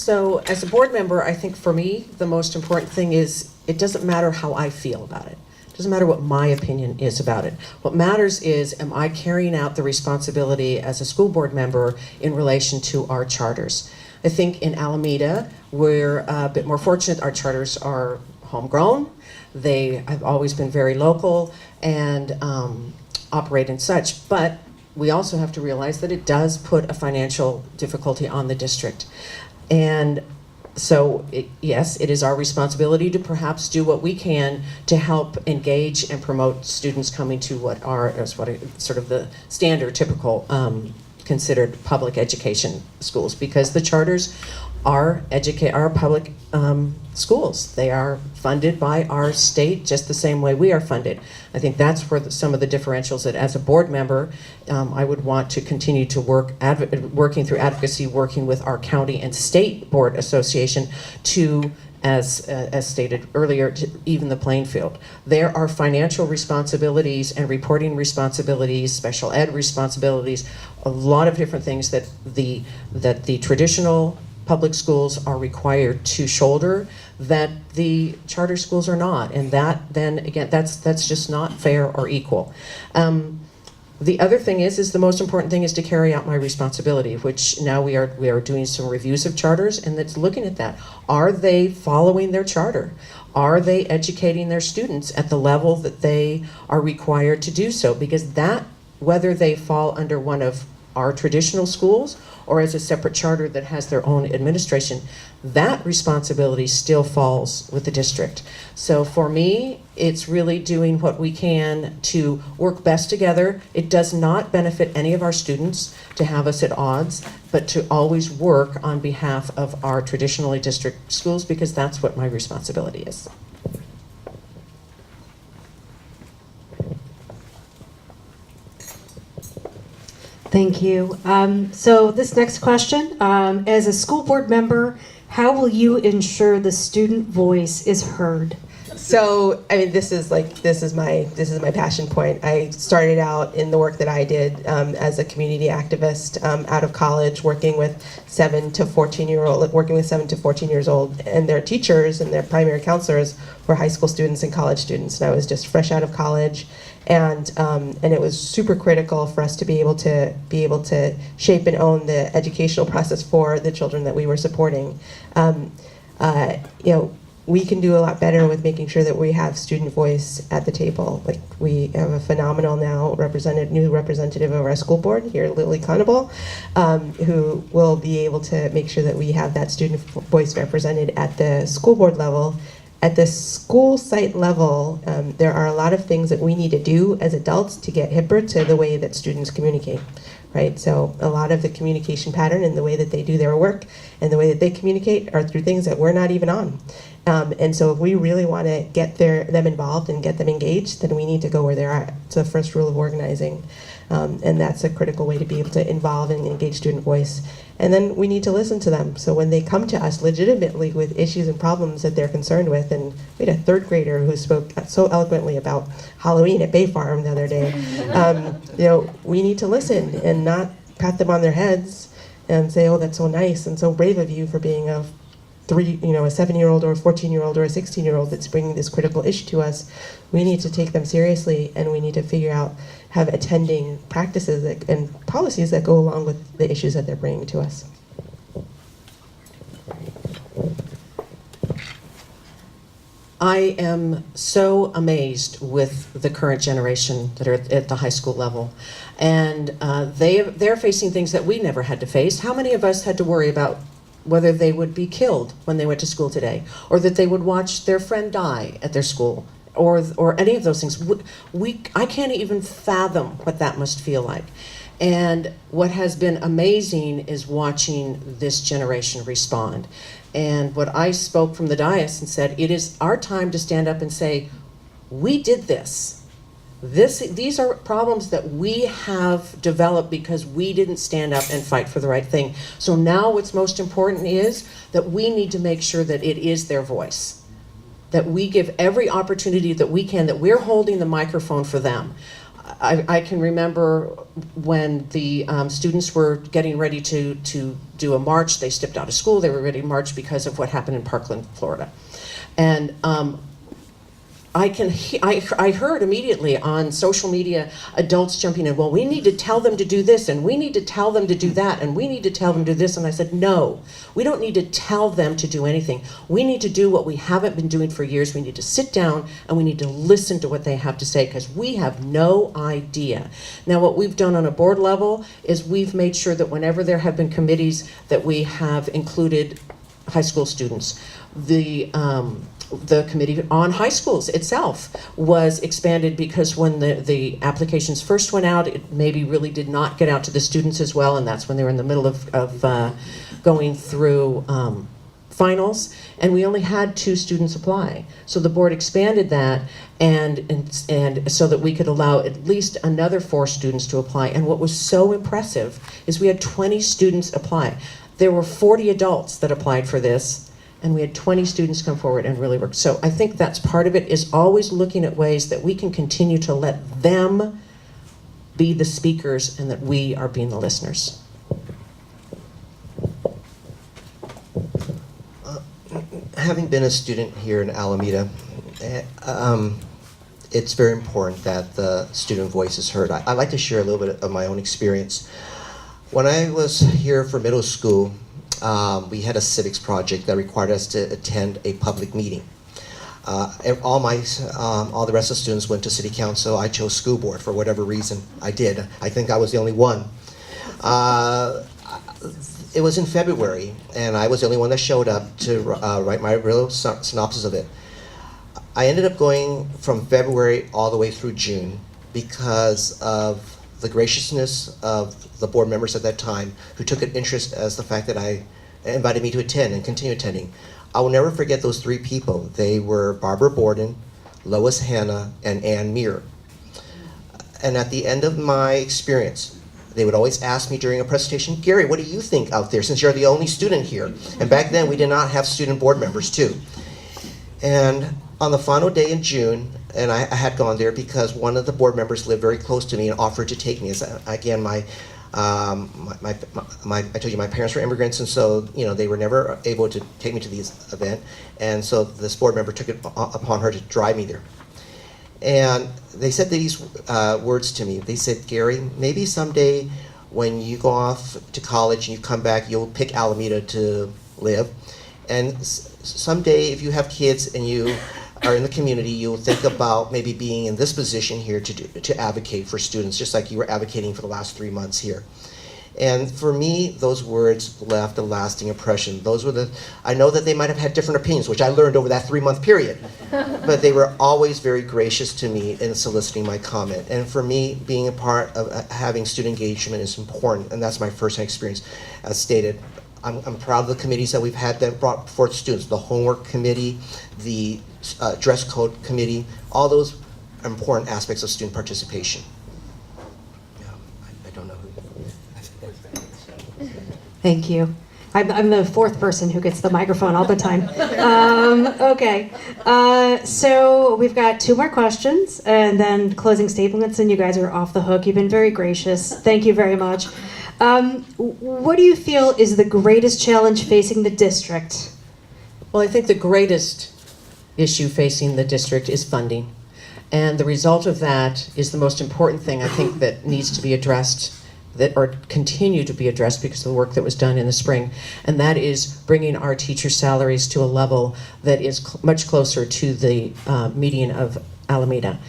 So as a board member, I think for me, the most important thing is it doesn't matter how I feel about it. It doesn't matter what my opinion is about it. What matters is, am I carrying out the responsibility as a school board member in relation to our charters? I think in Alameda, we're a bit more fortunate. Our charters are homegrown. They have always been very local and operate and such, but we also have to realize that it does put a financial difficulty on the district. And so, yes, it is our responsibility to perhaps do what we can to help engage and promote students coming to what sort of the standard, typical, considered public education schools, because the charters are public schools. They are funded by our state just the same way we are funded. I think that's where some of the differentials that as a board member, I would want to continue to working through advocacy, working with our county and state board association to, as stated earlier, to even the playing field. There are financial responsibilities and reporting responsibilities, special ed responsibilities, a lot of different things that the traditional public schools are required to shoulder that the charter schools are not, and that then again that's just not fair or equal. The other thing is the most important thing is to carry out my responsibility, which now we are doing some reviews of charters, and that's looking at that. Are they following their charter? Are they educating their students at the level that they are required to do so? Because that, whether they fall under one of our traditional schools or as a separate charter that has their own administration, that responsibility still falls with the district. So for me, it's really doing what we can to work best together. It does not benefit any of our students to have us at odds, but to always work on behalf of our traditionally district schools, because that's what my responsibility is.
Thank you. So this next question, as a school board member, how will you ensure the student voice is heard?
So, I mean, this is my passion point. I started out in the work that I did as a community activist out of college, working with 7 to 14 years old, and their teachers and their primary counselors were high school students and college students. And I was just fresh out of college, and it was super critical for us to be able to shape and own the educational process for the children that we were supporting. We can do a lot better with making sure that we have student voice at the table. Like, we have a phenomenal now new representative of our school board here, Lily Conable, who will be able to make sure that we have that student voice represented at the school board level. At the school site level, there are a lot of things that we need to do as adults to get hipper to the way that students communicate. Right, so a lot of the communication pattern and the way that they do their work and the way that they communicate are through things that we're not even on. And so if we really want to get them involved and get them engaged, then we need to go where they're at. It's the first rule of organizing. And that's a critical way to be able to involve and engage student voice. And then we need to listen to them. So when they come to us legitimately with issues and problems that they're concerned with, and we had a third grader who spoke so eloquently about Halloween at Bay Farm the other day, we need to listen and not pat them on their heads and say, oh, that's so nice and so brave of you for being a 7-year-old or a 14-year-old or a 16-year-old that's bringing this critical issue to us. We need to take them seriously, and we need to have attending practices and policies that go along with the issues that they're bringing to us.
I am so amazed with the current generation that are at the high school level, and they're facing things that we never had to face. How many of us had to worry about whether they would be killed when they went to school today, or that they would watch their friend die at their school, or any of those things? I can't even fathom what that must feel like. And what has been amazing is watching this generation respond. And what I spoke from the dais and said, it is our time to stand up and say, we did this. These are problems that we have developed because we didn't stand up and fight for the right thing. So now what's most important is that we need to make sure that it is their voice, that we give every opportunity that we can, that we're holding the microphone for them. I can remember when the students were getting ready to do a march. They stepped out of school. They were ready to march because of what happened in Parkland, Florida. And I heard immediately on social media adults jumping in, well, we need to tell them to do this, and we need to tell them to do that, and we need to tell them to do this. And I said, no, we don't need to tell them to do anything. We need to do what we haven't been doing for years. We need to sit down and we need to listen to what they have to say, because we have no idea. Now, what we've done on a board level is we've made sure that whenever there have been committees that we have included high school students. The committee on high schools itself was expanded because when the applications first went out, it maybe really did not get out to the students as well, and that's when they were in the middle of going through finals, and we only had 2 students apply. So the board expanded that and so that we could allow at least another 4 students to apply. And what was so impressive is we had 20 students apply. There were 40 adults that applied for this, and we had 20 students come forward and really work. So I think that's part of it, is always looking at ways that we can continue to let them be the speakers and that we are being the listeners.
Having been a student here in Alameda, it's very important that the student voice is heard. I'd like to share a little bit of my own experience. When I was here for middle school, we had a civics project that required us to attend a public meeting. All the rest of the students went to city council. I chose school board for whatever reason. I did. I think I was the only one. It was in February, and I was the only one that showed up to write my real synopsis of it. I ended up going from February all the way through June because of the graciousness of the board members at that time, who took an interest as the fact that I invited me to attend and continue attending. I will never forget those 3 people. They were Barbara Borden, Lois Hanna, and Ann Muir. And at the end of my experience, they would always ask me during a presentation, Gary, what do you think out there, since you're the only student here? And back then, we did not have student board members, too. And on the final day in June, and I had gone there because one of the board members lived very close to me and offered to take me. Again, I told you my parents were immigrants, and so they were never able to take me to this event, and so this board member took it upon her to drive me there. And they said these words to me. They said, Gary, maybe someday when you go off to college and you come back, you'll pick Alameda to live, and someday if you have kids and you are in the community, you'll think about maybe being in this position here to advocate for students, just like you were advocating for the last 3 months here. And for me, those words left a lasting impression. I know that they might have had different opinions, which I learned over that 3-month period, but they were always very gracious to me in soliciting my comment. And for me, being a part of having student engagement is important, and that's my first-hand experience. As stated, I'm proud of the committees that we've had that brought forth students, the homework committee, the dress code committee, all those important aspects of student participation. Yeah, I don't know who.
Thank you. I'm the 4th person who gets the microphone all the time. Okay. So we've got 2 more questions and then closing statements, and you guys are off the hook. You've been very gracious. Thank you very much. What do you feel is the greatest challenge facing the district?
Well, I think the greatest issue facing the district is funding. And the result of that is the most important thing, I think, that needs to be addressed, or continue to be addressed because of the work that was done in the spring. And that is bringing our teacher salaries to a level that is much closer to the median of Alameda.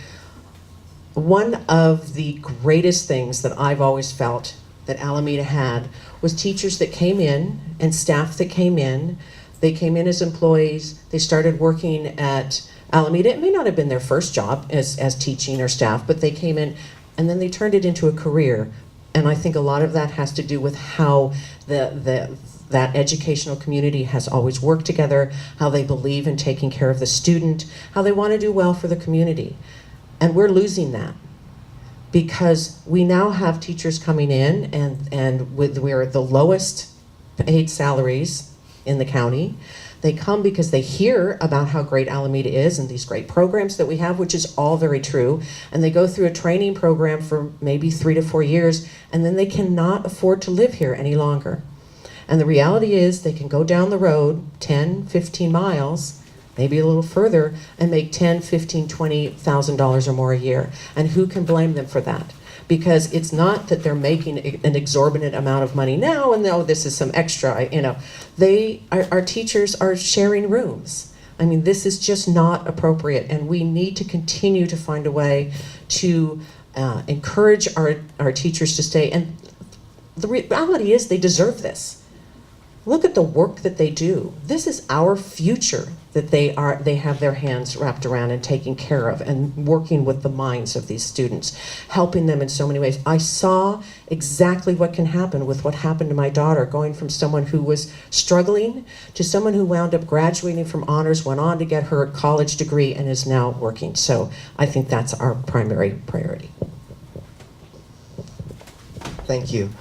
One of the greatest things that I've always felt that Alameda had was teachers that came in and staff that came in. They came in as employees. They started working at Alameda. It may not have been their first job as teaching or staff, but they came in and then they turned it into a career. And I think a lot of that has to do with how that educational community has always worked together, how they believe in taking care of the student, how they want to do well for the community. And we're losing that, because we now have teachers coming in and we're the lowest paid salaries in the county. They come because they hear about how great Alameda is and these great programs that we have, which is all very true. And they go through a training program for maybe 3 to 4 years, and then they cannot afford to live here any longer. And the reality is they can go down the road 10, 15 miles, maybe a little further, and make $10, $15, $20,000 or more a year. And who can blame them for that? Because it's not that they're making an exorbitant amount of money now and oh, this is some extra, you know. Our teachers are sharing rooms. I mean, this is just not appropriate, and we need to continue to find a way to encourage our teachers to stay. And the reality is they deserve this. Look at the work that they do. This is our future that they have their hands wrapped around and taking care of and working with the minds of these students, helping them in so many ways. I saw exactly what can happen with what happened to my daughter, going from someone who was struggling to someone who wound up graduating from honors, went on to get her college degree, and is now working. So I think that's our primary priority.
Thank you.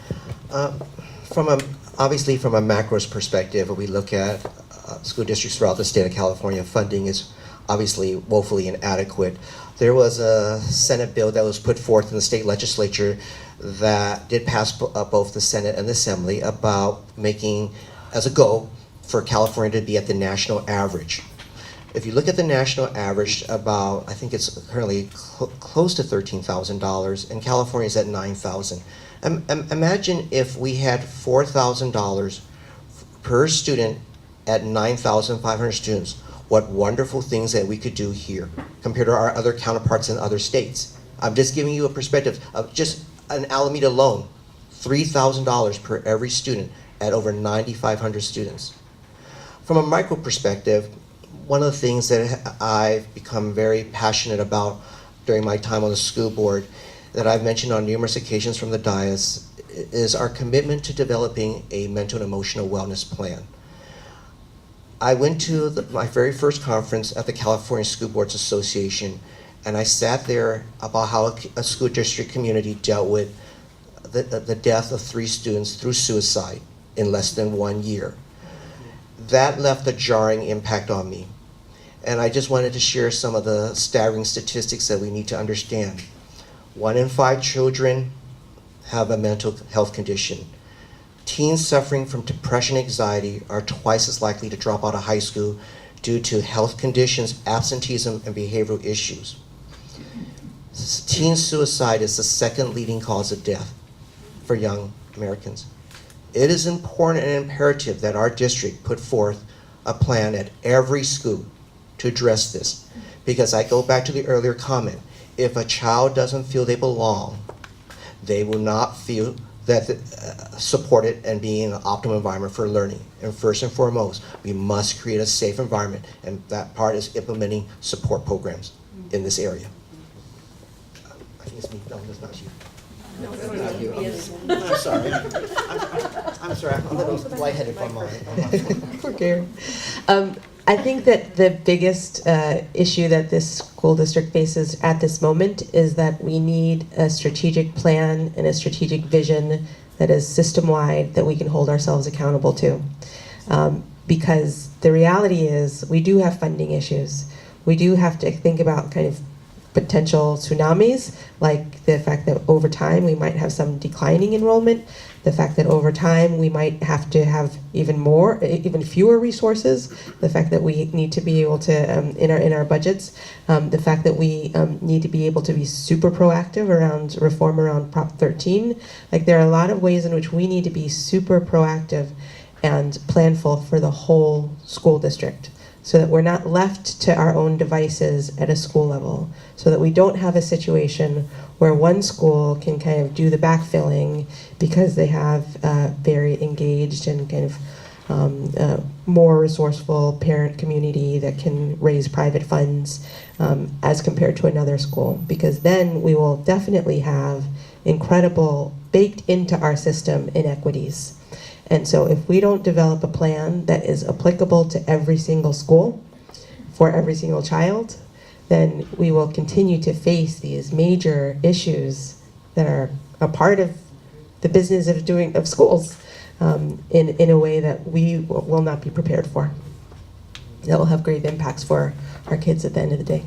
Obviously, from a macros perspective, when we look at school districts throughout the state of California, funding is obviously woefully inadequate. There was a Senate bill that was put forth in the state legislature that did pass both the Senate and the Assembly about making as a goal for California to be at the national average. If you look at the national average, about, I think it's currently close to $13,000, and California is at $9,000. Imagine if we had $4,000 per student at 9,500 students, what wonderful things that we could do here compared to our other counterparts in other states. I'm just giving you a perspective of just an Alameda alone, $3,000 per every student at over 9,500 students. From a micro perspective, one of the things that I've become very passionate about during my time on the school board that I've mentioned on numerous occasions from the dais is our commitment to developing a mental and emotional wellness plan. I went to my very first conference at the California School Boards Association, and I sat there about how a school district community dealt with the death of 3 students through suicide in less than 1 year. That left a jarring impact on me. And I just wanted to share some of the staggering statistics that we need to understand. 1 in 5 children have a mental health condition. Teens suffering from depression and anxiety are twice as likely to drop out of high school due to health conditions, absenteeism, and behavioral issues. Teen suicide is the second leading cause of death for young Americans. It is important and imperative that our district put forth a plan at every school to address this. Because I go back to the earlier comment, if a child doesn't feel they belong, they will not feel that supported and be in an optimal environment for learning. And first and foremost, we must create a safe environment, and that part is implementing support programs in this area. I think it's me. No, it's not you. No, it's not you. I'm sorry. I'm sorry. I'm a little lightheaded from mine.
Poor Gary. I think that the biggest issue that this school district faces at this moment is that we need a strategic plan and a strategic vision that is system-wide that we can hold ourselves accountable to. Because the reality is we do have funding issues. We do have to think about kind of potential tsunamis, like the fact that over time we might have some declining enrollment, the fact that over time we might have to have even fewer resources, the fact that we need to be able to, in our budgets, the fact that we need to be able to be super proactive around reform around Prop 13. Like, there are a lot of ways in which we need to be super proactive and planful for the whole school district, so that we're not left to our own devices at a school level, so that we don't have a situation where one school can kind of do the backfilling because they have very engaged and kind of more resourceful parent community that can raise private funds as compared to another school. Because then we will definitely have incredible, baked into our system, inequities. And so if we don't develop a plan that is applicable to every single school, for every single child, then we will continue to face these major issues that are a part of the business of schools in a way that we will not be prepared for. that will have grave impacts for our kids at the end of the day.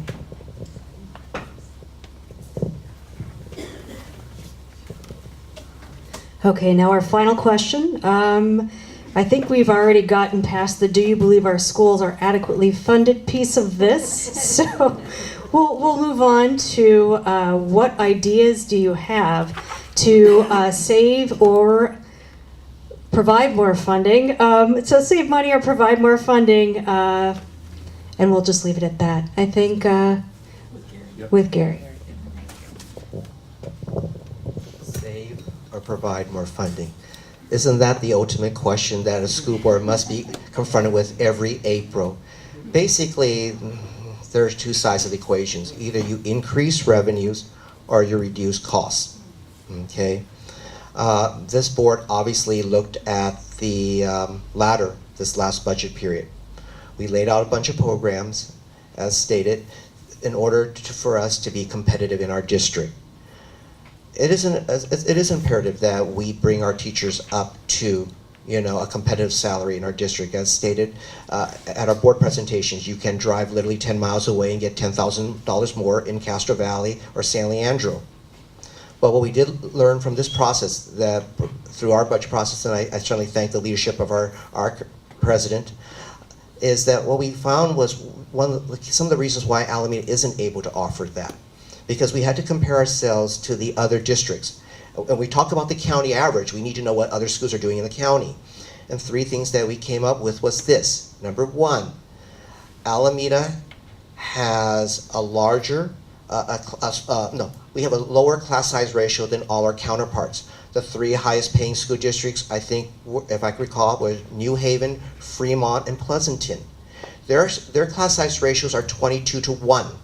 Okay, now our final question. I think we've already gotten past the "do you believe our schools are adequately funded" piece of this. So we'll move on to what ideas do you have to save or provide more funding? So save money or provide more funding, and we'll just leave it at that. I think with Gary.
Save or provide more funding? Isn't that the ultimate question that a school board must be confronted with every April? Basically, there's two sides of the equations. Either you increase revenues or you reduce costs. Okay? This board obviously looked at the latter this last budget period. We laid out a bunch of programs, as stated, in order for us to be competitive in our district. It is imperative that we bring our teachers up to, a competitive salary in our district. As stated at our board presentations, you can drive literally 10 miles away and get $10,000 more in Castro Valley or San Leandro. But what we did learn from this process, that through our budget process, and I certainly thank the leadership of our president, is that what we found was some of the reasons why Alameda isn't able to offer that. Because we had to compare ourselves to the other districts. And we talk about the county average, we need to know what other schools are doing in the county. And three things that we came up with was this. Number one, Alameda has a larger, we have a lower class size ratio than all our counterparts. The three highest paying school districts, I think, if I can recall, were New Haven, Fremont, and Pleasanton. Their class size ratios are 22-1.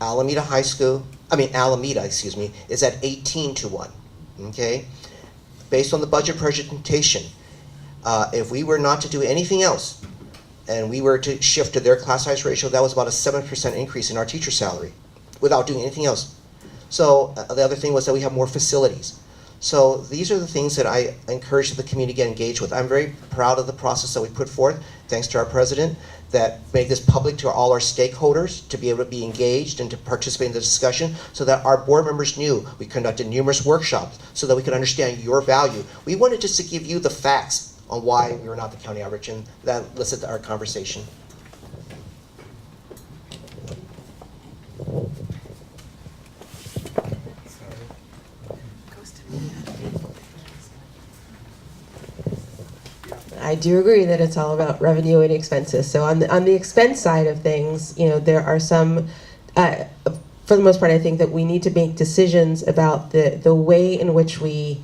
Alameda, is at 18-1, okay? Based on the budget presentation, if we were not to do anything else, and we were to shift to their class size ratio, that was about a 7% increase in our teacher salary, without doing anything else. So the other thing was that we have more facilities. So these are the things that I encourage the community to get engaged with. I'm very proud of the process that we put forth, thanks to our president, that made this public to all our stakeholders to be able to be engaged and to participate in the discussion so that our board members knew. We conducted numerous workshops so that we could understand your value. We wanted just to give you the facts on why we were not the county average, and that elicited our conversation.
I do agree that it's all about revenue and expenses. So on the expense side of things, there are some, for the most part, I think that we need to make decisions about the way in which we,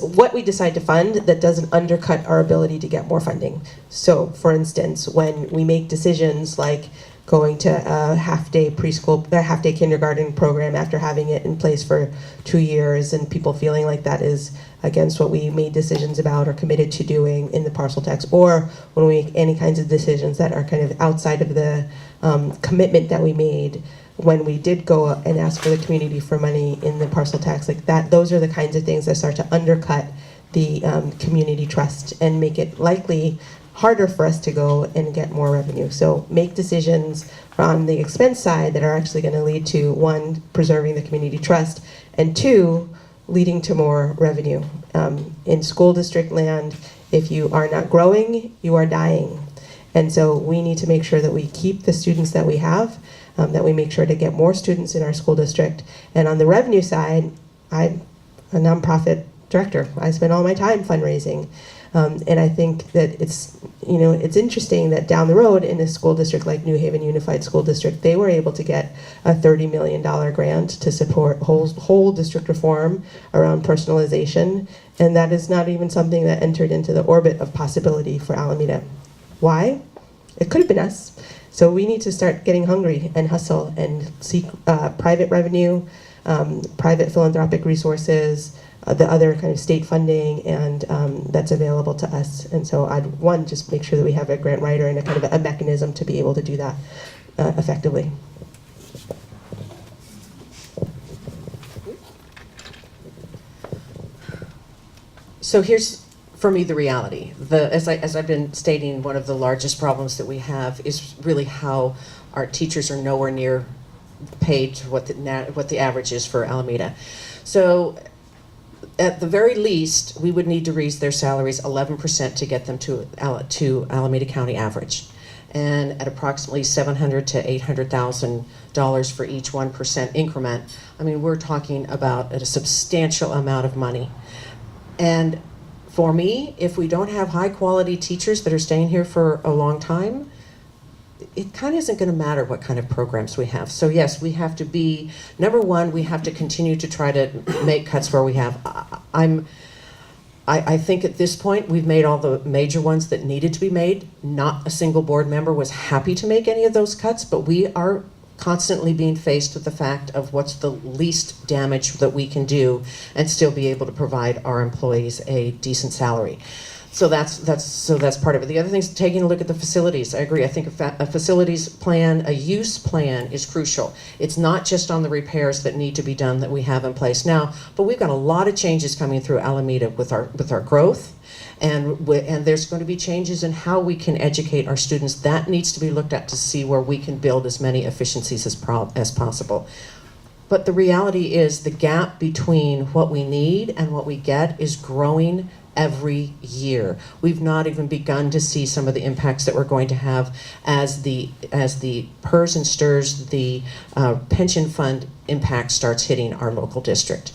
what we decide to fund that doesn't undercut our ability to get more funding. So, for instance, when we make decisions like going to a half-day preschool, a half-day kindergarten program after having it in place for 2 years, and people feeling like that is against what we made decisions about or committed to doing in the parcel tax, or when we make any kinds of decisions that are kind of outside of the commitment that we made when we did go and ask for the community for money in the parcel tax, like that, those are the kinds of things that start to undercut the community trust and make it likely harder for us to go and get more revenue. So make decisions on the expense side that are actually going to lead to, one, preserving the community trust, and two, leading to more revenue. In school district land, if you are not growing, you are dying. And so we need to make sure that we keep the students that we have, that we make sure to get more students in our school district. And on the revenue side, I'm a nonprofit director. I spend all my time fundraising. And I think that it's interesting that down the road in a school district like New Haven Unified School District, they were able to get a $30 million grant to support whole district reform around personalization. And that is not even something that entered into the orbit of possibility for Alameda. Why? It could have been us. So we need to start getting hungry and hustle and seek private revenue, private philanthropic resources, the other kind of state funding, and that's available to us. And so I'd, one, just make sure that we have a grant writer and a kind of a mechanism to be able to do that effectively.
So here's, for me, the reality. As I've been stating, one of the largest problems that we have is really how our teachers are nowhere near paid to what the average is for Alameda. So at the very least, we would need to raise their salaries 11% to get them to Alameda County average, and at approximately $700,000 to $800,000 for each 1% increment. I mean, we're talking about a substantial amount of money. And for me, if we don't have high quality teachers that are staying here for a long time, it kind of isn't going to matter what kind of programs we have. So yes, we have to be, number one, we have to continue to try to make cuts where we have. I think at this point, we've made all the major ones that needed to be made. Not a single board member was happy to make any of those cuts, but we are constantly being faced with the fact of what's the least damage that we can do and still be able to provide our employees a decent salary. So that's part of it. The other thing is taking a look at the facilities. I agree. I think a facilities plan, a use plan is crucial. It's not just on the repairs that need to be done that we have in place now, but we've got a lot of changes coming through Alameda with our growth, and there's going to be changes in how we can educate our students. That needs to be looked at to see where we can build as many efficiencies as possible. But the reality is the gap between what we need and what we get is growing every year. We've not even begun to see some of the impacts that we're going to have as the PERS and STIRS, the pension fund impact starts hitting our local district.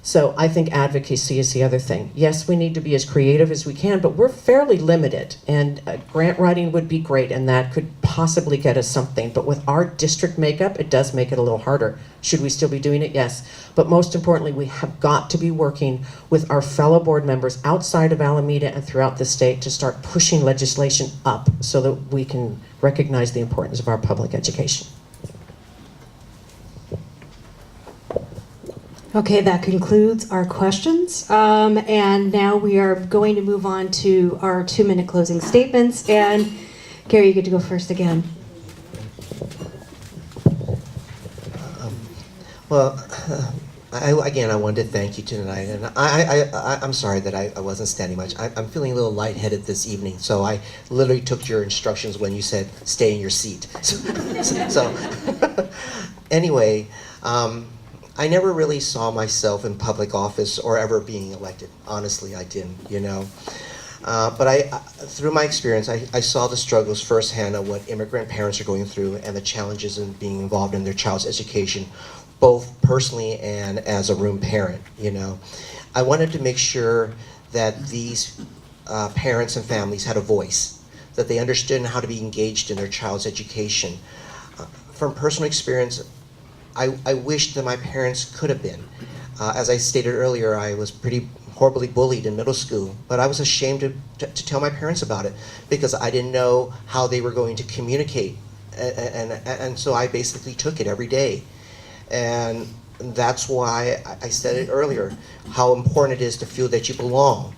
So I think advocacy is the other thing. Yes, we need to be as creative as we can, but we're fairly limited, and grant writing would be great, and that could possibly get us something. But with our district makeup, it does make it a little harder. Should we still be doing it? Yes. But most importantly, we have got to be working with our fellow board members outside of Alameda and throughout the state to start pushing legislation up so that we can recognize the importance of our public education.
Okay, that concludes our questions. And now we are going to move on to our 2-minute closing statements. And Gary, you get to go first again.
I wanted to thank you tonight, and I'm sorry that I wasn't standing much. I'm feeling a little lightheaded this evening, so I literally took your instructions when you said stay in your seat. So anyway, I never really saw myself in public office or ever being elected. Honestly, I didn't, you know. But through my experience, I saw the struggles firsthand of what immigrant parents are going through and the challenges in being involved in their child's education, both personally and as a room parent, you know. I wanted to make sure that these parents and families had a voice, that they understood how to be engaged in their child's education. From personal experience, I wish that my parents could have been. As I stated earlier, I was pretty horribly bullied in middle school, but I was ashamed to tell my parents about it because I didn't know how they were going to communicate. And so I basically took it every day. And that's why I said it earlier, how important it is to feel that you belong.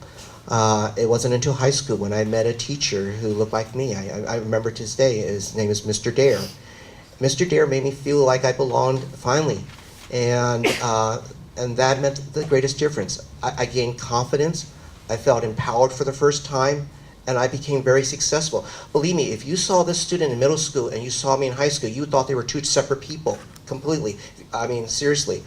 It wasn't until high school when I met a teacher who looked like me. I remember to this day, his name is Mr. Dare. Mr. Dare made me feel like I belonged finally, and that meant the greatest difference. I gained confidence, I felt empowered for the first time, and I became very successful. Believe me, if you saw this student in middle school and you saw me in high school, you thought they were two separate people, completely. I mean, seriously.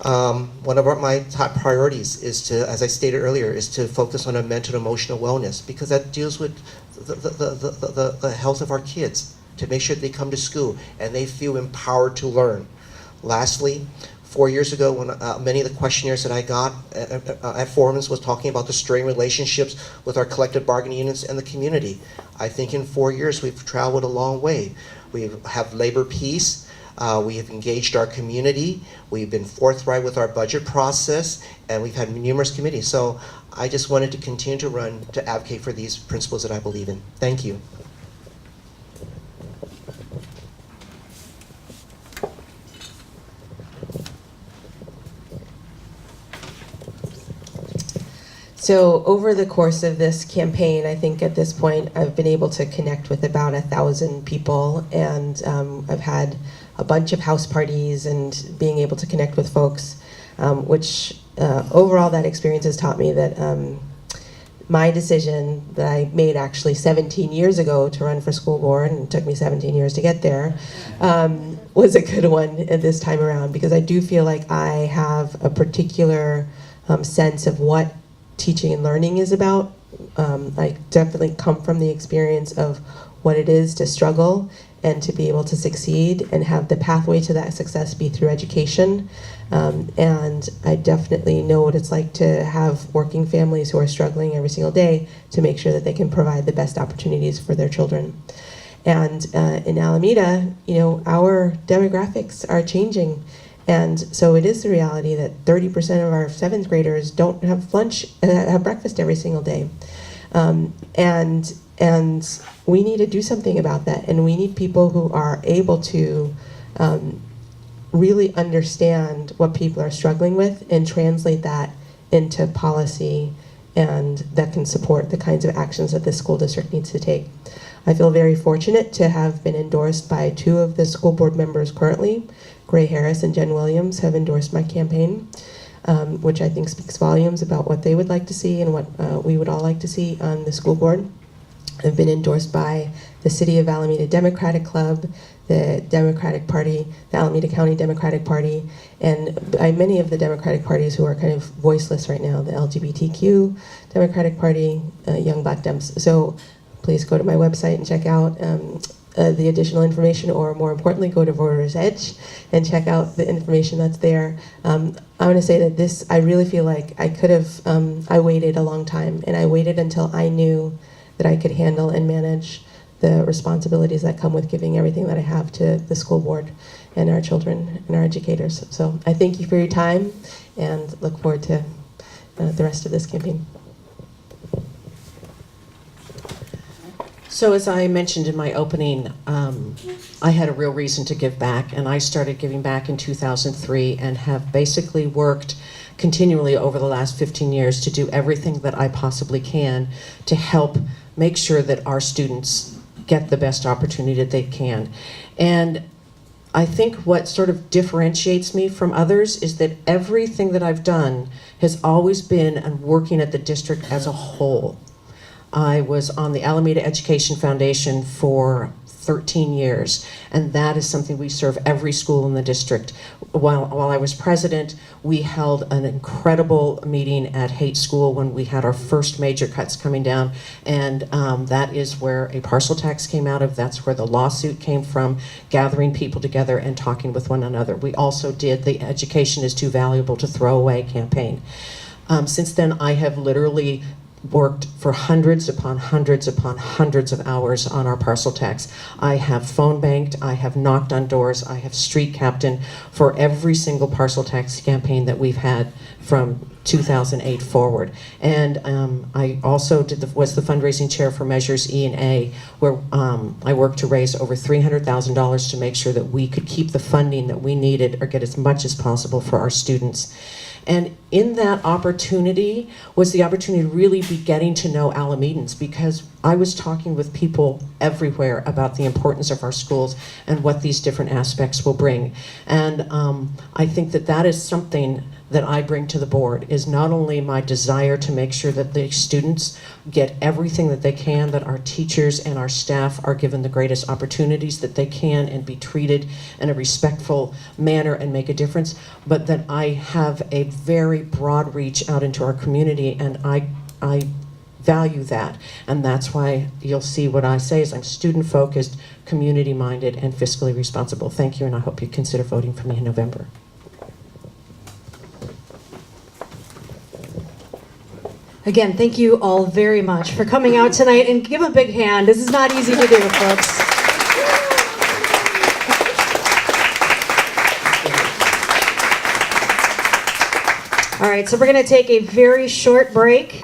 One of my top priorities is to, as I stated earlier, is to focus on a mental and emotional wellness, because that deals with the health of our kids, to make sure they come to school and they feel empowered to learn. Lastly, 4 years ago, when many of the questionnaires that I got at forums was talking about the strained relationships with our collective bargaining units and the community. I think in 4 years we've traveled a long way. We have labor peace, we have engaged our community, we've been forthright with our budget process, and we've had numerous committees. So I just wanted to continue to run to advocate for these principles that I believe in. Thank you.
So over the course of this campaign, I think at this point I've been able to connect with about 1,000 people, and I've had a bunch of house parties and being able to connect with folks, which overall that experience has taught me that my decision that I made actually 17 years ago to run for school board, and it took me 17 years to get there, was a good one at this time around, because I do feel like I have a particular sense of what teaching and learning is about. I definitely come from the experience of what it is to struggle and to be able to succeed and have the pathway to that success be through education. And I definitely know what it's like to have working families who are struggling every single day to make sure that they can provide the best opportunities for their children. And in Alameda, you know, our demographics are changing. And so it is the reality that 30% of our 7th graders don't have have breakfast every single day. And we need to do something about that. And we need people who are able to really understand what people are struggling with and translate that into policy, and that can support the kinds of actions that the school district needs to take. I feel very fortunate to have been endorsed by 2 of the school board members currently. Gray Harris and Jen Williams have endorsed my campaign, which I think speaks volumes about what they would like to see and what we would all like to see on the school board. I've been endorsed by the City of Alameda Democratic Club, the Democratic Party, the Alameda County Democratic Party, and by many of the Democratic parties who are kind of voiceless right now, the LGBTQ Democratic Party, Young Black Dems. So please go to my website and check out the additional information, or more importantly, go to Voters Edge and check out the information that's there. I want to say that this, I really feel like I could have, I waited a long time, and I waited until I knew that I could handle and manage the responsibilities that come with giving everything that I have to the school board and our children and our educators. So I thank you for your time and look forward to the rest of this campaign.
So as I mentioned in my opening, I had a real reason to give back, and I started giving back in 2003 and have basically worked continually over the last 15 years to do everything that I possibly can to help make sure that our students get the best opportunity that they can. And I think what sort of differentiates me from others is that everything that I've done has always been working at the district as a whole. I was on the Alameda Education Foundation for 13 years, and that is something we serve every school in the district. While I was president, we held an incredible meeting at Haight School when we had our first major cuts coming down, and that is where a parcel tax came out of. That's where the lawsuit came from, gathering people together and talking with one another. We also did the Education is Too Valuable to Throw Away campaign. Since then, I have literally worked for hundreds upon hundreds upon hundreds of hours on our parcel tax. I have phone banked, I have knocked on doors, I have street captained for every single parcel tax campaign that we've had from 2008 forward. And I also was the fundraising chair for Measures E and A, where I worked to raise over $300,000 to make sure that we could keep the funding that we needed or get as much as possible for our students. And in that opportunity was the opportunity to really be getting to know Alamedans, because I was talking with people everywhere about the importance of our schools and what these different aspects will bring. And I think that that is something that I bring to the board, is not only my desire to make sure that the students get everything that they can, that our teachers and our staff are given the greatest opportunities that they can and be treated in a respectful manner and make a difference, but that I have a very broad reach out into our community, and I value that. And that's why you'll see what I say is I'm student-focused, community-minded, and fiscally responsible. Thank you, and I hope you consider voting for me in November.
Again, thank you all very much for coming out tonight, and give a big hand. This is not easy to do, folks. All right, so we're going to take a very short break.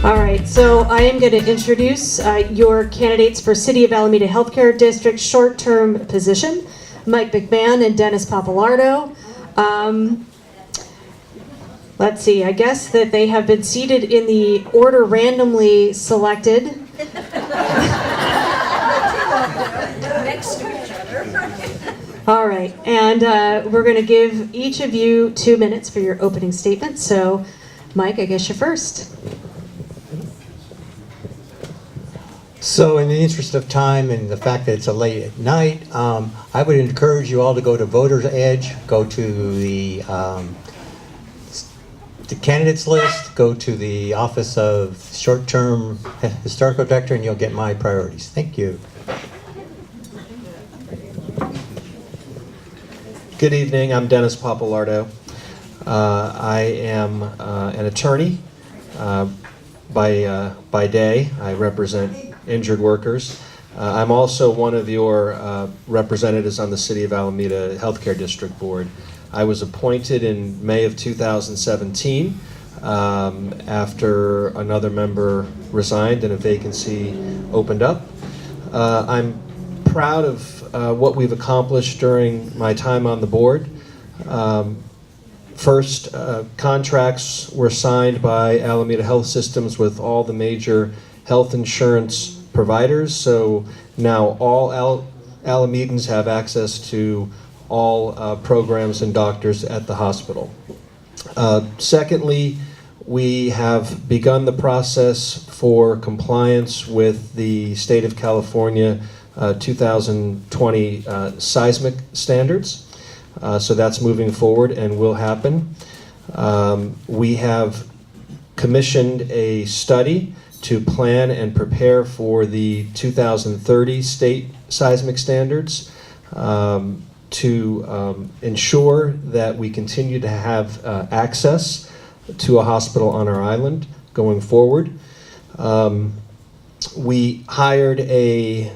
All right, so I am going to introduce your candidates for City of Alameda Healthcare District short-term position, Mike McMahon and Dennis Papalardo. Let's see, I guess that they have been seated in the order randomly selected. All right, and we're going to give each of you 2 minutes for your opening statement. So, Mike, I guess you're first.
So in the interest of time and the fact that it's a late at night, I would encourage you all to go to Voter's Edge, go to the candidates list, go to the Office of Short-Term Historical Director, and you'll get my priorities. Thank you.
Good evening, I'm Dennis Papalardo. I am an attorney by day. I represent injured workers. I'm also one of your representatives on the City of Alameda Healthcare District Board. I was appointed in May of 2017 after another member resigned and a vacancy opened up. I'm proud of what we've accomplished during my time on the board. First, contracts were signed by Alameda Health Systems with all the major health insurance providers, so now all Alamedans have access to all programs and doctors at the hospital. Secondly, we have begun the process for compliance with the State of California 2020 seismic standards. So that's moving forward and will happen. We have commissioned a study to plan and prepare for the 2030 state seismic standards to ensure that we continue to have access to a hospital on our island going forward. We hired a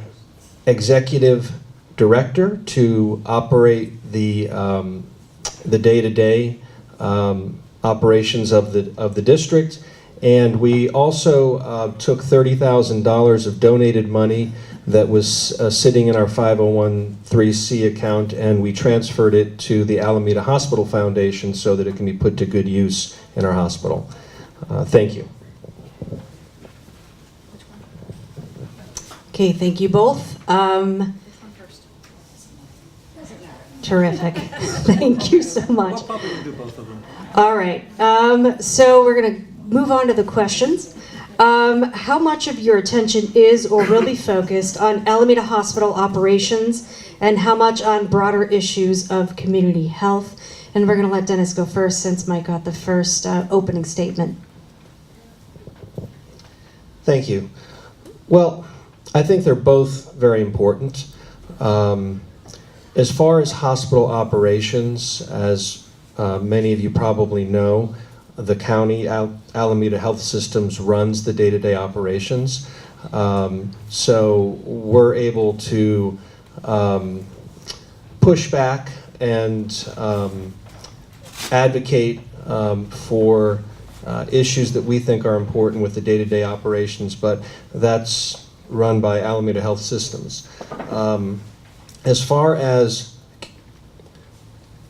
executive director to operate the day-to-day operations of the district, and we also took $30,000 of donated money that was sitting in our 501(c) account, and we transferred it to the Alameda Hospital Foundation so that it can be put to good use in our hospital. Thank you.
Okay, thank you both. Terrific. Thank you so much.
I'll probably do both of them.
All right, so we're going to move on to the questions. How much of your attention is or will be focused on Alameda Hospital operations, and how much on broader issues of community health? And we're going to let Dennis go first since Mike got the first opening statement.
Thank you. Well, I think they're both very important. As far as hospital operations, as many of you probably know, the county, Alameda Health Systems, runs the day-to-day operations. So we're able to push back and advocate for issues that we think are important with the day-to-day operations, but that's run by Alameda Health Systems. As far as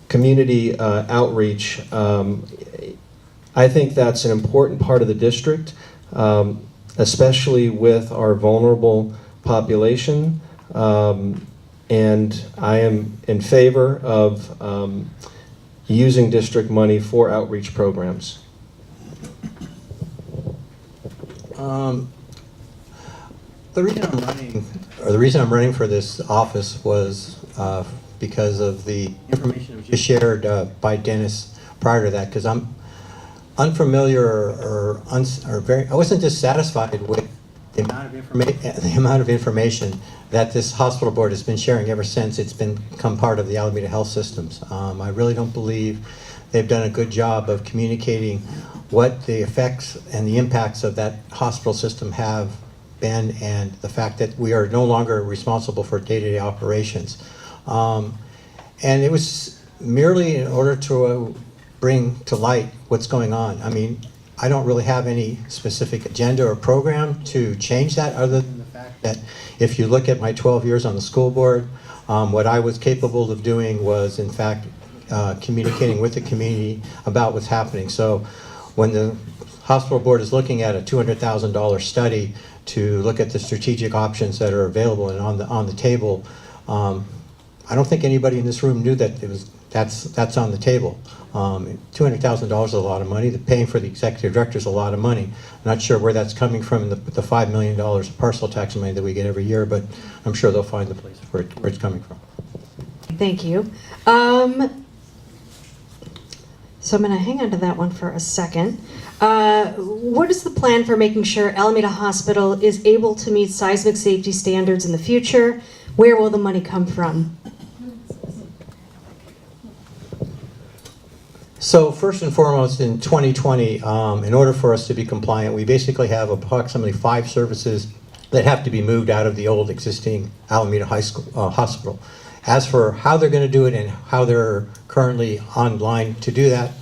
community outreach, I think that's an important part of the district, especially with our vulnerable population, and I am in favor of using district money for outreach programs.
The reason I'm running for this office was because of the information that was just shared by Dennis prior to that, because I'm unfamiliar or very, I wasn't dissatisfied with the amount of information that this hospital board has been sharing ever since it's become part of the Alameda Health Systems. I really don't believe they've done a good job of communicating what the effects and the impacts of that hospital system have been, and the fact that we are no longer responsible for day-to-day operations. And it was merely in order to bring to light what's going on. I mean, I don't really have any specific agenda or program to change that, other than the fact that if you look at my 12 years on the school board, what I was capable of doing was, in fact, communicating with the community about what's happening. So when the hospital board is looking at a $200,000 study to look at the strategic options that are available and on the table, I don't think anybody in this room knew that that's on the table. $200,000 is a lot of money. The paying for the executive director is a lot of money. I'm not sure where that's coming from in the $5 million of parcel tax money that we get every year, but I'm sure they'll find the place where it's coming from.
Thank you. So I'm going to hang on to that one for a second. What is the plan for making sure Alameda Hospital is able to meet seismic safety standards in the future? Where will the money come from?
So first and foremost, in 2020, in order for us to be compliant, we basically have approximately 5 services that have to be moved out of the old existing Alameda Hospital. As for how they're going to do it and how they're currently online to do that,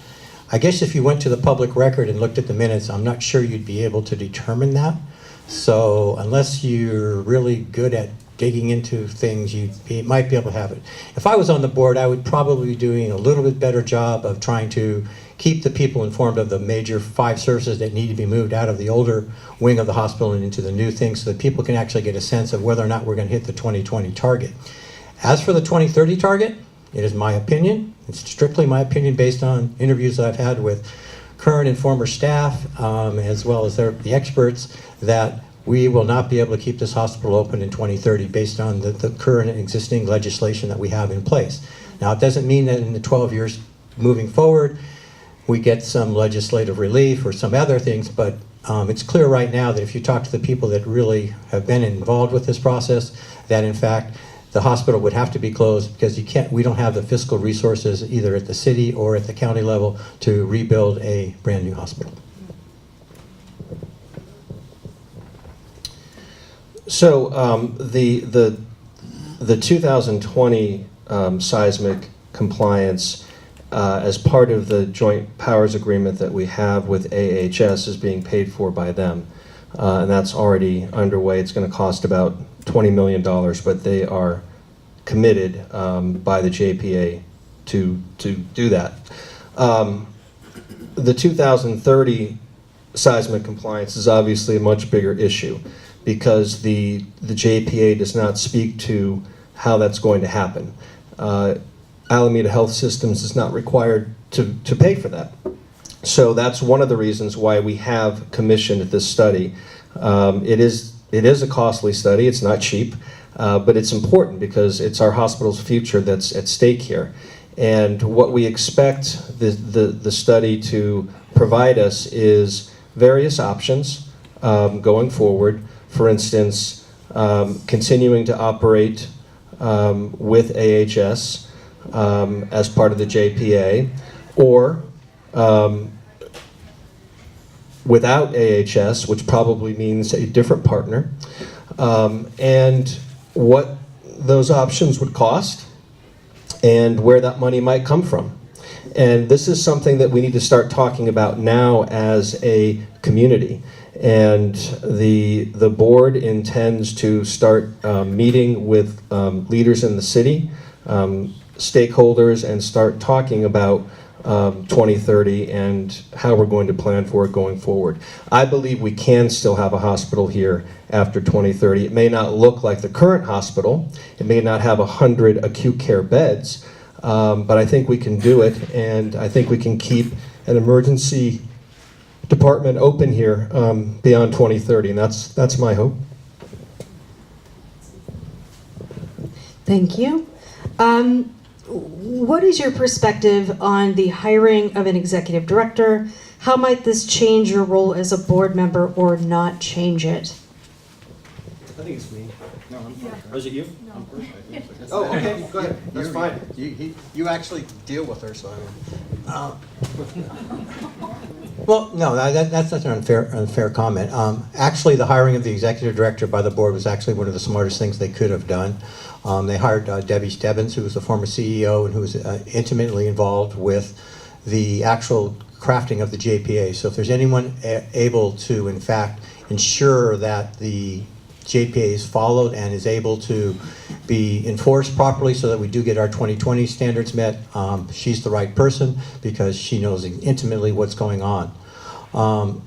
I guess if you went to the public record and looked at the minutes, I'm not sure you'd be able to determine that. So unless you're really good at digging into things, you might be able to have it. If I was on the board, I would probably be doing a little bit better job of trying to keep the people informed of the major 5 services that need to be moved out of the older wing of the hospital and into the new thing, so that people can actually get a sense of whether or not we're going to hit the 2020 target. As for the 2030 target, it is my opinion, it's strictly my opinion based on interviews that I've had with current and former staff, as well as the experts, that we will not be able to keep this hospital open in 2030 based on the current and existing legislation that we have in place. Now, it doesn't mean that in the 12 years moving forward, we get some legislative relief or some other things, but it's clear right now that if you talk to the people that really have been involved with this process, that in fact, the hospital would have to be closed because we don't have the fiscal resources either at the city or at the county level to rebuild a brand new hospital.
So the 2020 seismic compliance as part of the joint powers agreement that we have with AHS is being paid for by them. And that's already underway. It's going to cost about $20 million, but they are committed by the JPA to do that. The 2030 seismic compliance is obviously a much bigger issue because the JPA does not speak to how that's going to happen. Alameda Health Systems is not required to pay for that. So that's one of the reasons why we have commissioned this study. It is a costly study, it's not cheap, but it's important because it's our hospital's future that's at stake here. And what we expect the study to provide us is various options going forward. For instance, continuing to operate with AHS as part of the JPA, or without AHS, which probably means a different partner, and what those options would cost and where that money might come from. And this is something that we need to start talking about now as a community. And the board intends to start meeting with leaders in the city, stakeholders, and start talking about 2030 and how we're going to plan for it going forward. I believe we can still have a hospital here after 2030. It may not look like the current hospital. It may not have 100 acute care beds, but I think we can do it, and I think we can keep an emergency department open here beyond 2030, and that's my hope.
Thank you. What is your perspective on the hiring of an executive director? How might this change your role as a board member or not change it?
I think it's me.
No, I'm first.
Or is it you?
No. I'm first, I think.
Oh, okay, go ahead. That's fine.
You actually deal with her, so I well, no, that's such an unfair comment. Actually, the hiring of the executive director by the board was actually one of the smartest things they could have done. They hired Debbie Stebbins, who was the former CEO and who was intimately involved with the actual crafting of the JPA. So if there's anyone able to, in fact, ensure that the JPA is followed and is able to be enforced properly so that we do get our 2020 standards met, she's the right person because she knows intimately what's going on.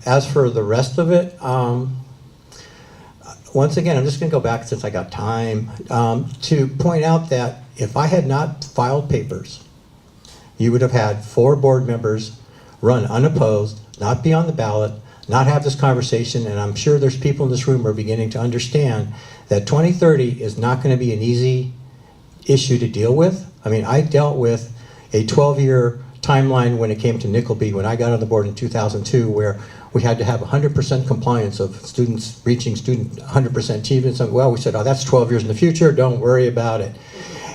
As for the rest of it, once again, I'm just going to go back since I got time to point out that if I had not filed papers, you would have had 4 board members run unopposed, not be on the ballot, not have this conversation, and I'm sure there's people in this room who are beginning to understand that 2030 is not going to be an easy issue to deal with. I mean, I dealt with a 12-year timeline when it came to Nickleby when I got on the board in 2002, where we had to have 100% compliance of students reaching 100% achievement. So, well, we said, oh, that's 12 years in the future, don't worry about it.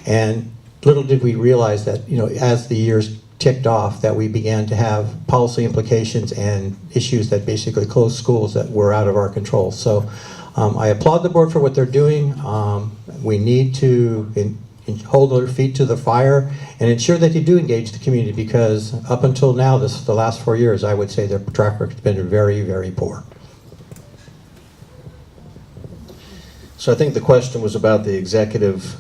And little did we realize that, you know, as the years ticked off, that we began to have policy implications and issues that basically closed schools that were out of our control. So I applaud the board for what they're doing. We need to hold their feet to the fire and ensure that they do engage the community, because up until now, the last 4 years, I would say their track record has been very, very poor.
So I think the question was about the executive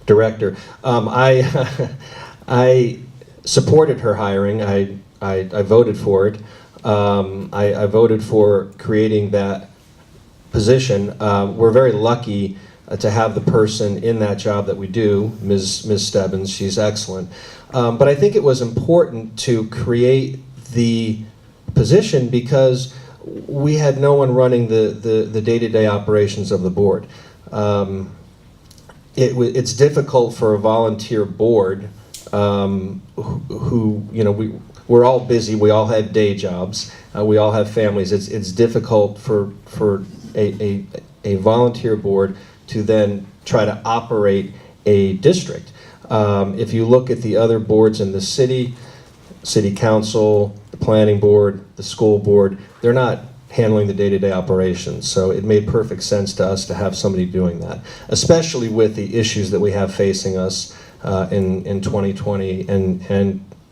director. I supported her hiring. I voted for it. I voted for creating that position. We're very lucky to have the person in that job that we do, Ms. Stebbins. She's excellent. But I think it was important to create the position because we had no one running the day-to-day operations of the board. It's difficult for a volunteer board who, you know, we're all busy, we all have day jobs, we all have families. It's difficult for a volunteer board to then try to operate a district. If you look at the other boards in the city council, the planning board, the school board, they're not handling the day-to-day operations. So it made perfect sense to us to have somebody doing that, especially with the issues that we have facing us in 2020 and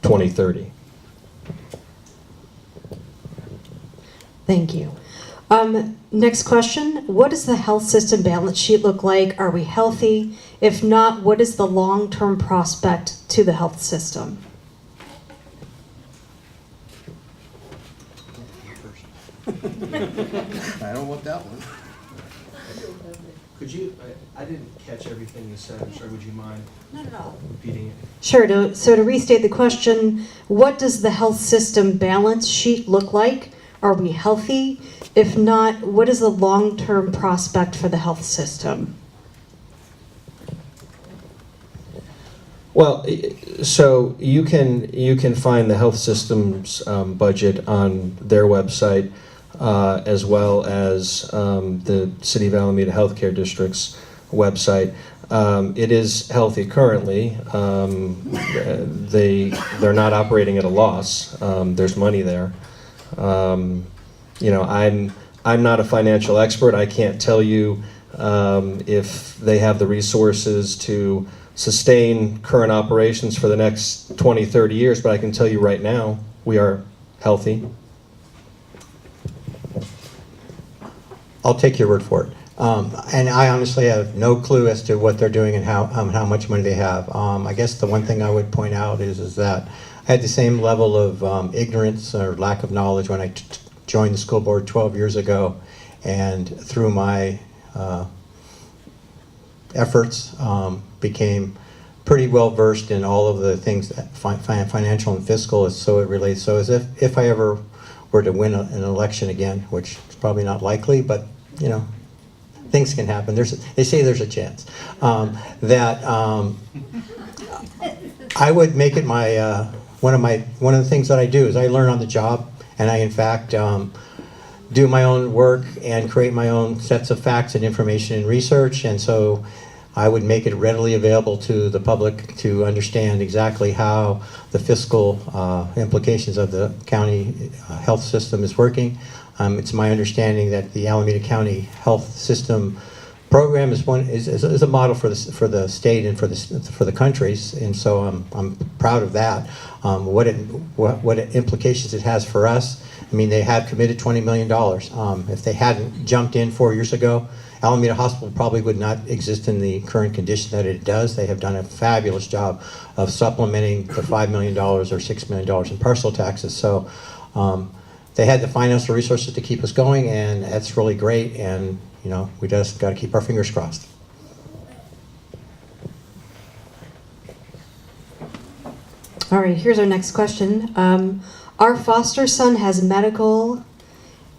2030.
Thank you. Next question. What does the health system balance sheet look like? Are we healthy? If not, what is the long-term prospect to the health system?
I don't want that one.
Could you, I didn't catch everything you said, I'm sorry, would you mind repeating it?
Sure. So to restate the question, what does the health system balance sheet look like? Are we healthy? If not, what is the long-term prospect for the health system?
Well, so you can find the health system's budget on their website, as well as the City of Alameda Healthcare District's website. It is healthy currently. They're not operating at a loss. There's money there. You know, I'm not a financial expert. I can't tell you if they have the resources to sustain current operations for the next 20, 30 years, but I can tell you right now, we are healthy.
I'll take your word for it. And I honestly have no clue as to what they're doing and how much money they have. I guess the one thing I would point out is that I had the same level of ignorance or lack of knowledge when I joined the school board 12 years ago, and through my efforts became pretty well versed in all of the things that financial and fiscal is, so it relates. So as if I ever were to win an election again, which is probably not likely, but you know, things can happen. They say there's a chance that I would make it my one of the things that I do is I learn on the job, and I in fact do my own work and create my own sets of facts and information and research, and so I would make it readily available to the public to understand exactly how the fiscal implications of the county health system is working. It's my understanding that the Alameda County Health System program is a model for the state and for the countries, and so I'm proud of that. What implications it has for us. I mean, they have committed $20 million. If they hadn't jumped in 4 years ago, Alameda Hospital probably would not exist in the current condition that it does. They have done a fabulous job of supplementing the $5 million or $6 million in parcel taxes. So they had the financial resources to keep us going, and that's really great. And you know, we just got to keep our fingers crossed.
All right, here's our next question. Our foster son has medical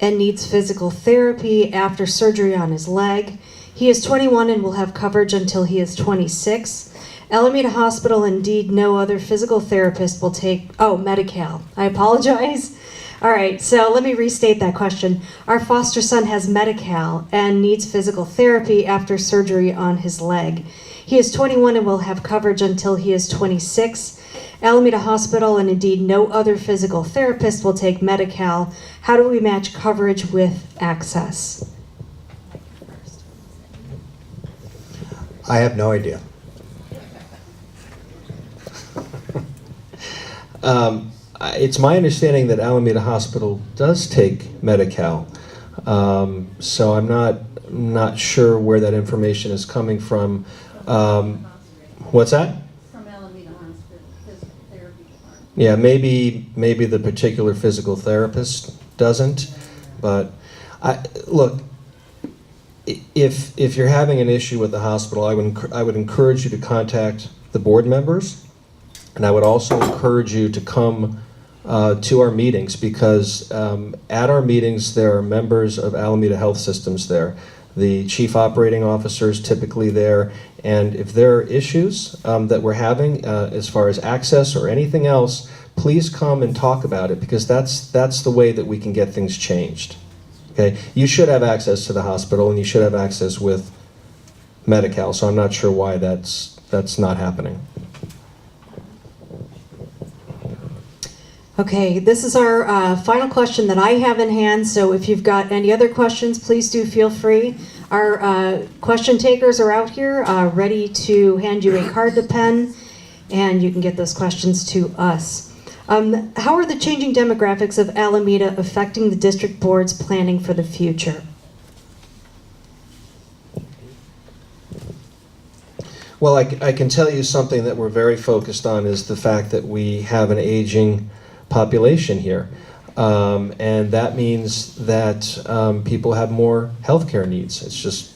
and needs physical therapy after surgery on his leg. He is 21 and will have coverage until he is 26. Alameda Hospital, indeed, no other physical therapist will take, Medi-Cal. I apologize. All right, so let me restate that question. Our foster son has Medi-Cal and needs physical therapy after surgery on his leg. He is 21 and will have coverage until he is 26. Alameda Hospital, and indeed no other physical therapist will take Medi-Cal. How do we match coverage with access?
I have no idea.
It's my understanding that Alameda Hospital does take Medi-Cal. So I'm not sure where that information is coming from. What's that?
From Alameda Hospital, physical therapy department.
Yeah, maybe the particular physical therapist doesn't, but look, if you're having an issue with the hospital, I would encourage you to contact the board members, and I would also encourage you to come to our meetings, because at our meetings there are members of Alameda Health Systems there. The chief operating officer is typically there, and if there are issues that we're having as far as access or anything else, please come and talk about it, because that's the way that we can get things changed. Okay, you should have access to the hospital, and you should have access with Medi-Cal. So I'm not sure why that's not happening.
Okay, this is our final question that I have in hand, so if you've got any other questions, please do feel free. Our question takers are out here ready to hand you a card to pen, and you can get those questions to us. How are the changing demographics of Alameda affecting the district board's planning for the future?
Well, I can tell you something that we're very focused on is the fact that we have an aging population here. And that means that people have more healthcare needs. It's just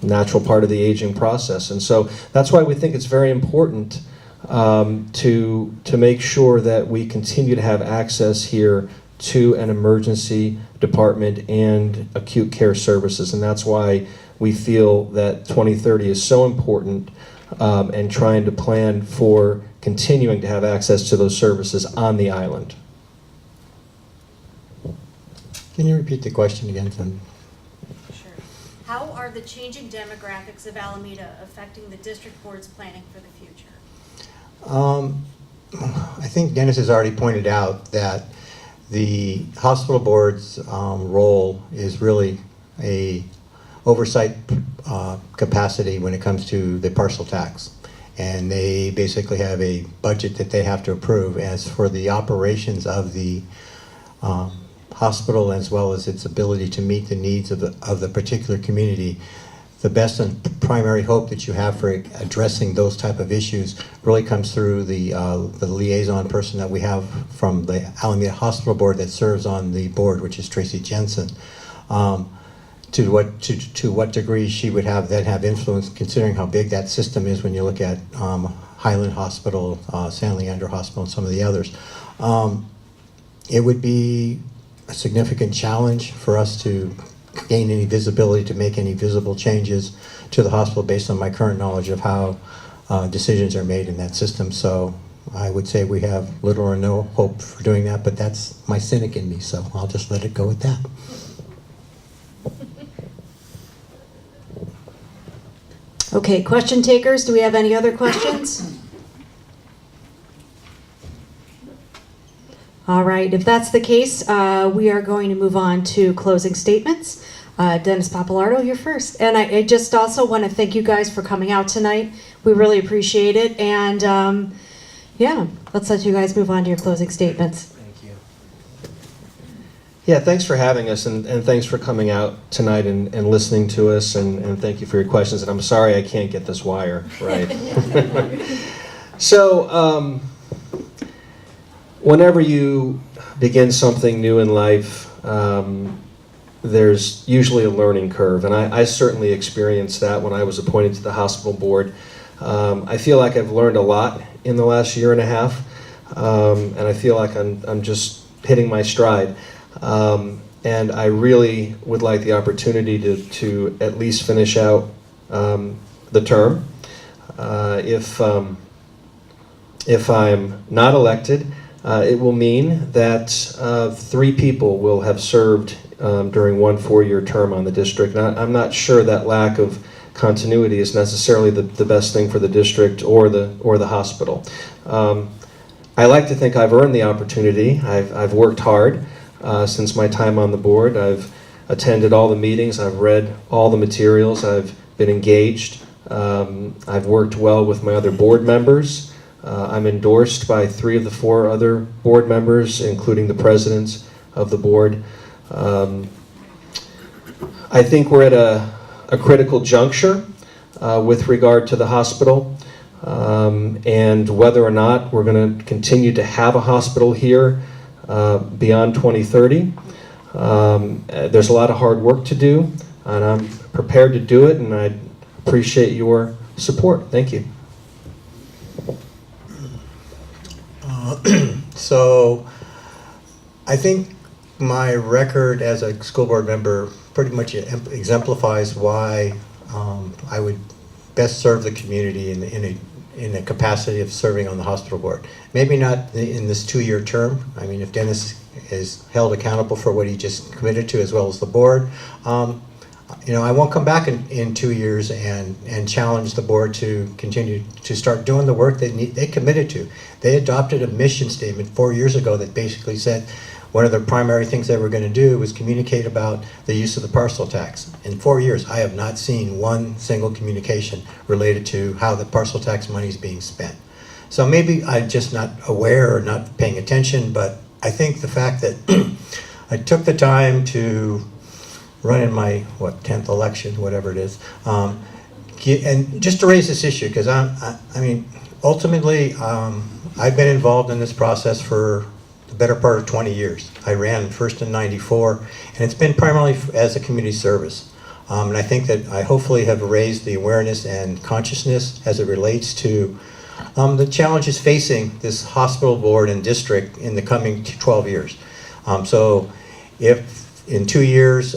a natural part of the aging process. And so that's why we think it's very important to make sure that we continue to have access here to an emergency department and acute care services. And that's why we feel that 2030 is so important, and trying to plan for continuing to have access to those services on the island.
Can you repeat the question again, Tim?
Sure. How are the changing demographics of Alameda affecting the district board's planning for the future?
I think Dennis has already pointed out that the hospital board's role is really a oversight capacity when it comes to the parcel tax. And they basically have a budget that they have to approve. As for the operations of the hospital, as well as its ability to meet the needs of the particular community, the best and primary hope that you have for addressing those type of issues really comes through the liaison person that we have from the Alameda Hospital Board that serves on the board, which is Tracy Jensen. To what degree she would have influence, considering how big that system is when you look at Highland Hospital, San Leandro Hospital, and some of the others. It would be a significant challenge for us to gain any visibility, to make any visible changes to the hospital based on my current knowledge of how decisions are made in that system. So I would say we have little or no hope for doing that, but that's my cynic in me, so I'll just let it go with that.
Okay, question takers, do we have any other questions? All right, if that's the case, we are going to move on to closing statements. Dennis Papalardo, you're first. And I just also want to thank you guys for coming out tonight. We really appreciate it. And yeah, let's let you guys move on to your closing statements.
Thank you. Yeah, thanks for having us, and thanks for coming out tonight and listening to us, and thank you for your questions. And I'm sorry I can't get this wire right. So, whenever you begin something new in life, there's usually a learning curve, and I certainly experienced that when I was appointed to the hospital board. I feel like I've learned a lot in the last year and a half, and I feel like I'm just hitting my stride. And I really would like the opportunity to at least finish out the term. If I'm not elected, it will mean that 3 people will have served during one 4-year term on the district. And I'm not sure that lack of continuity is necessarily the best thing for the district or the hospital. I like to think I've earned the opportunity. I've worked hard since my time on the board. I've attended all the meetings. I've read all the materials. I've been engaged. I've worked well with my other board members. I'm endorsed by 3 of the 4 other board members, including the presidents of the board. I think we're at a critical juncture with regard to the hospital, and whether or not we're going to continue to have a hospital here beyond 2030. There's a lot of hard work to do, and I'm prepared to do it, and I appreciate your support. Thank you.
So I think my record as a school board member pretty much exemplifies why I would best serve the community in a capacity of serving on the hospital board. Maybe not in this 2-year term. I mean, if Dennis is held accountable for what he just committed to, as well as the board, I won't come back in 2 years and challenge the board to continue to start doing the work they committed to. They adopted a mission statement 4 years ago that basically said one of the primary things they were going to do was communicate about the use of the parcel tax. In 4 years, I have not seen one single communication related to how the parcel tax money is being spent. So maybe I'm just not aware or not paying attention, but I think the fact that I took the time to run in my 10th election, whatever it is, and just to raise this issue, because I mean, ultimately, I've been involved in this process for the better part of 20 years. I ran first in '94, and it's been primarily as a community service. And I think that I hopefully have raised the awareness and consciousness as it relates to the challenges facing this hospital board and district in the coming 12 years. So if in 2 years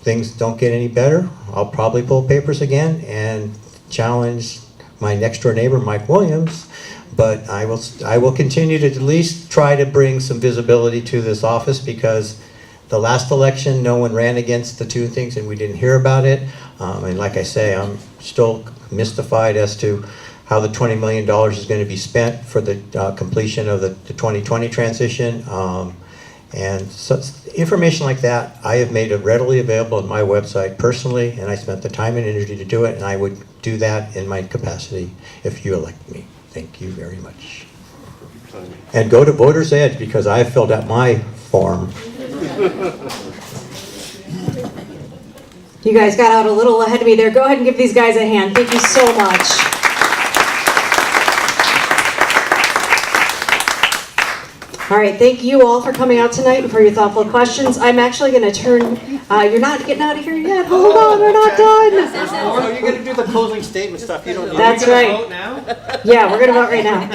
things don't get any better, I'll probably pull papers again and challenge my next door neighbor, Mike Williams. But I will continue to at least try to bring some visibility to this office, because the last election no one ran against the 2 things and we didn't hear about it. And like I say, I'm still mystified as to how the $20 million is going to be spent for the completion of the 2020 transition. And so information like that, I have made it readily available on my website personally, and I spent the time and energy to do it, and I would do that in my capacity if you elect me. Thank you very much. And go to Voter's Edge, because I filled out my form.
You guys got out a little ahead of me there. Go ahead and give these guys a hand. Thank you so much. All right, thank you all for coming out tonight and for your thoughtful questions. I'm actually going to turn, you're not getting out of here yet. Hold on, we're not done.
Oh, you're going to do the closing statement stuff. You don't need.
That's right.
Vote now?
Yeah, we're going to vote right now.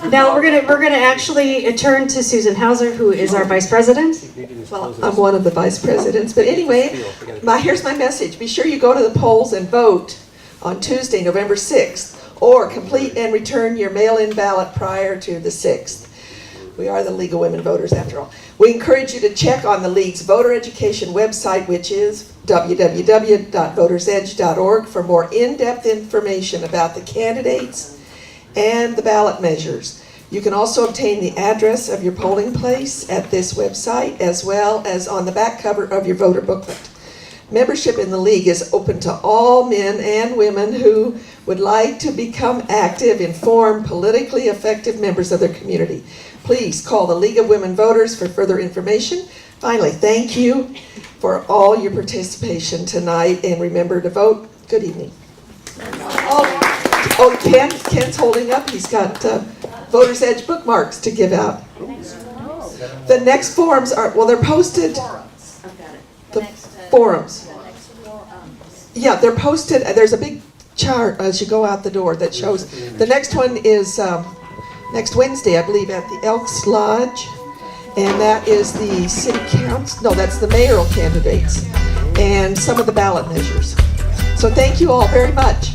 Now we're gonna actually turn to Susan Hauser, who is our vice president.
Well, I'm one of the vice presidents, but anyway, here's my message. Be sure you go to the polls and vote on Tuesday, November 6th, or complete and return your mail-in ballot prior to the 6th. We are the League of Women Voters, after all. We encourage you to check on the League's voter education website, which is www.votersedge.org, for more in-depth information about the candidates and the ballot measures. You can also obtain the address of your polling place at this website, as well as on the back cover of your voter booklet. Membership in the League is open to all men and women who would like to become active, informed, politically effective members of their community. Please call the League of Women Voters for further information. Finally, thank you for all your participation tonight, and remember to vote. Good evening. Oh, Ken's holding up. He's got Voters Edge bookmarks to give out. The next forums are, well, they're posted. The forums. Yeah, they're posted. There's a big chart as you go out the door that shows. The next one is next Wednesday, I believe, at the Elks Lodge. And that is the city council. No, that's the mayoral candidates and some of the ballot measures. So thank you all very much.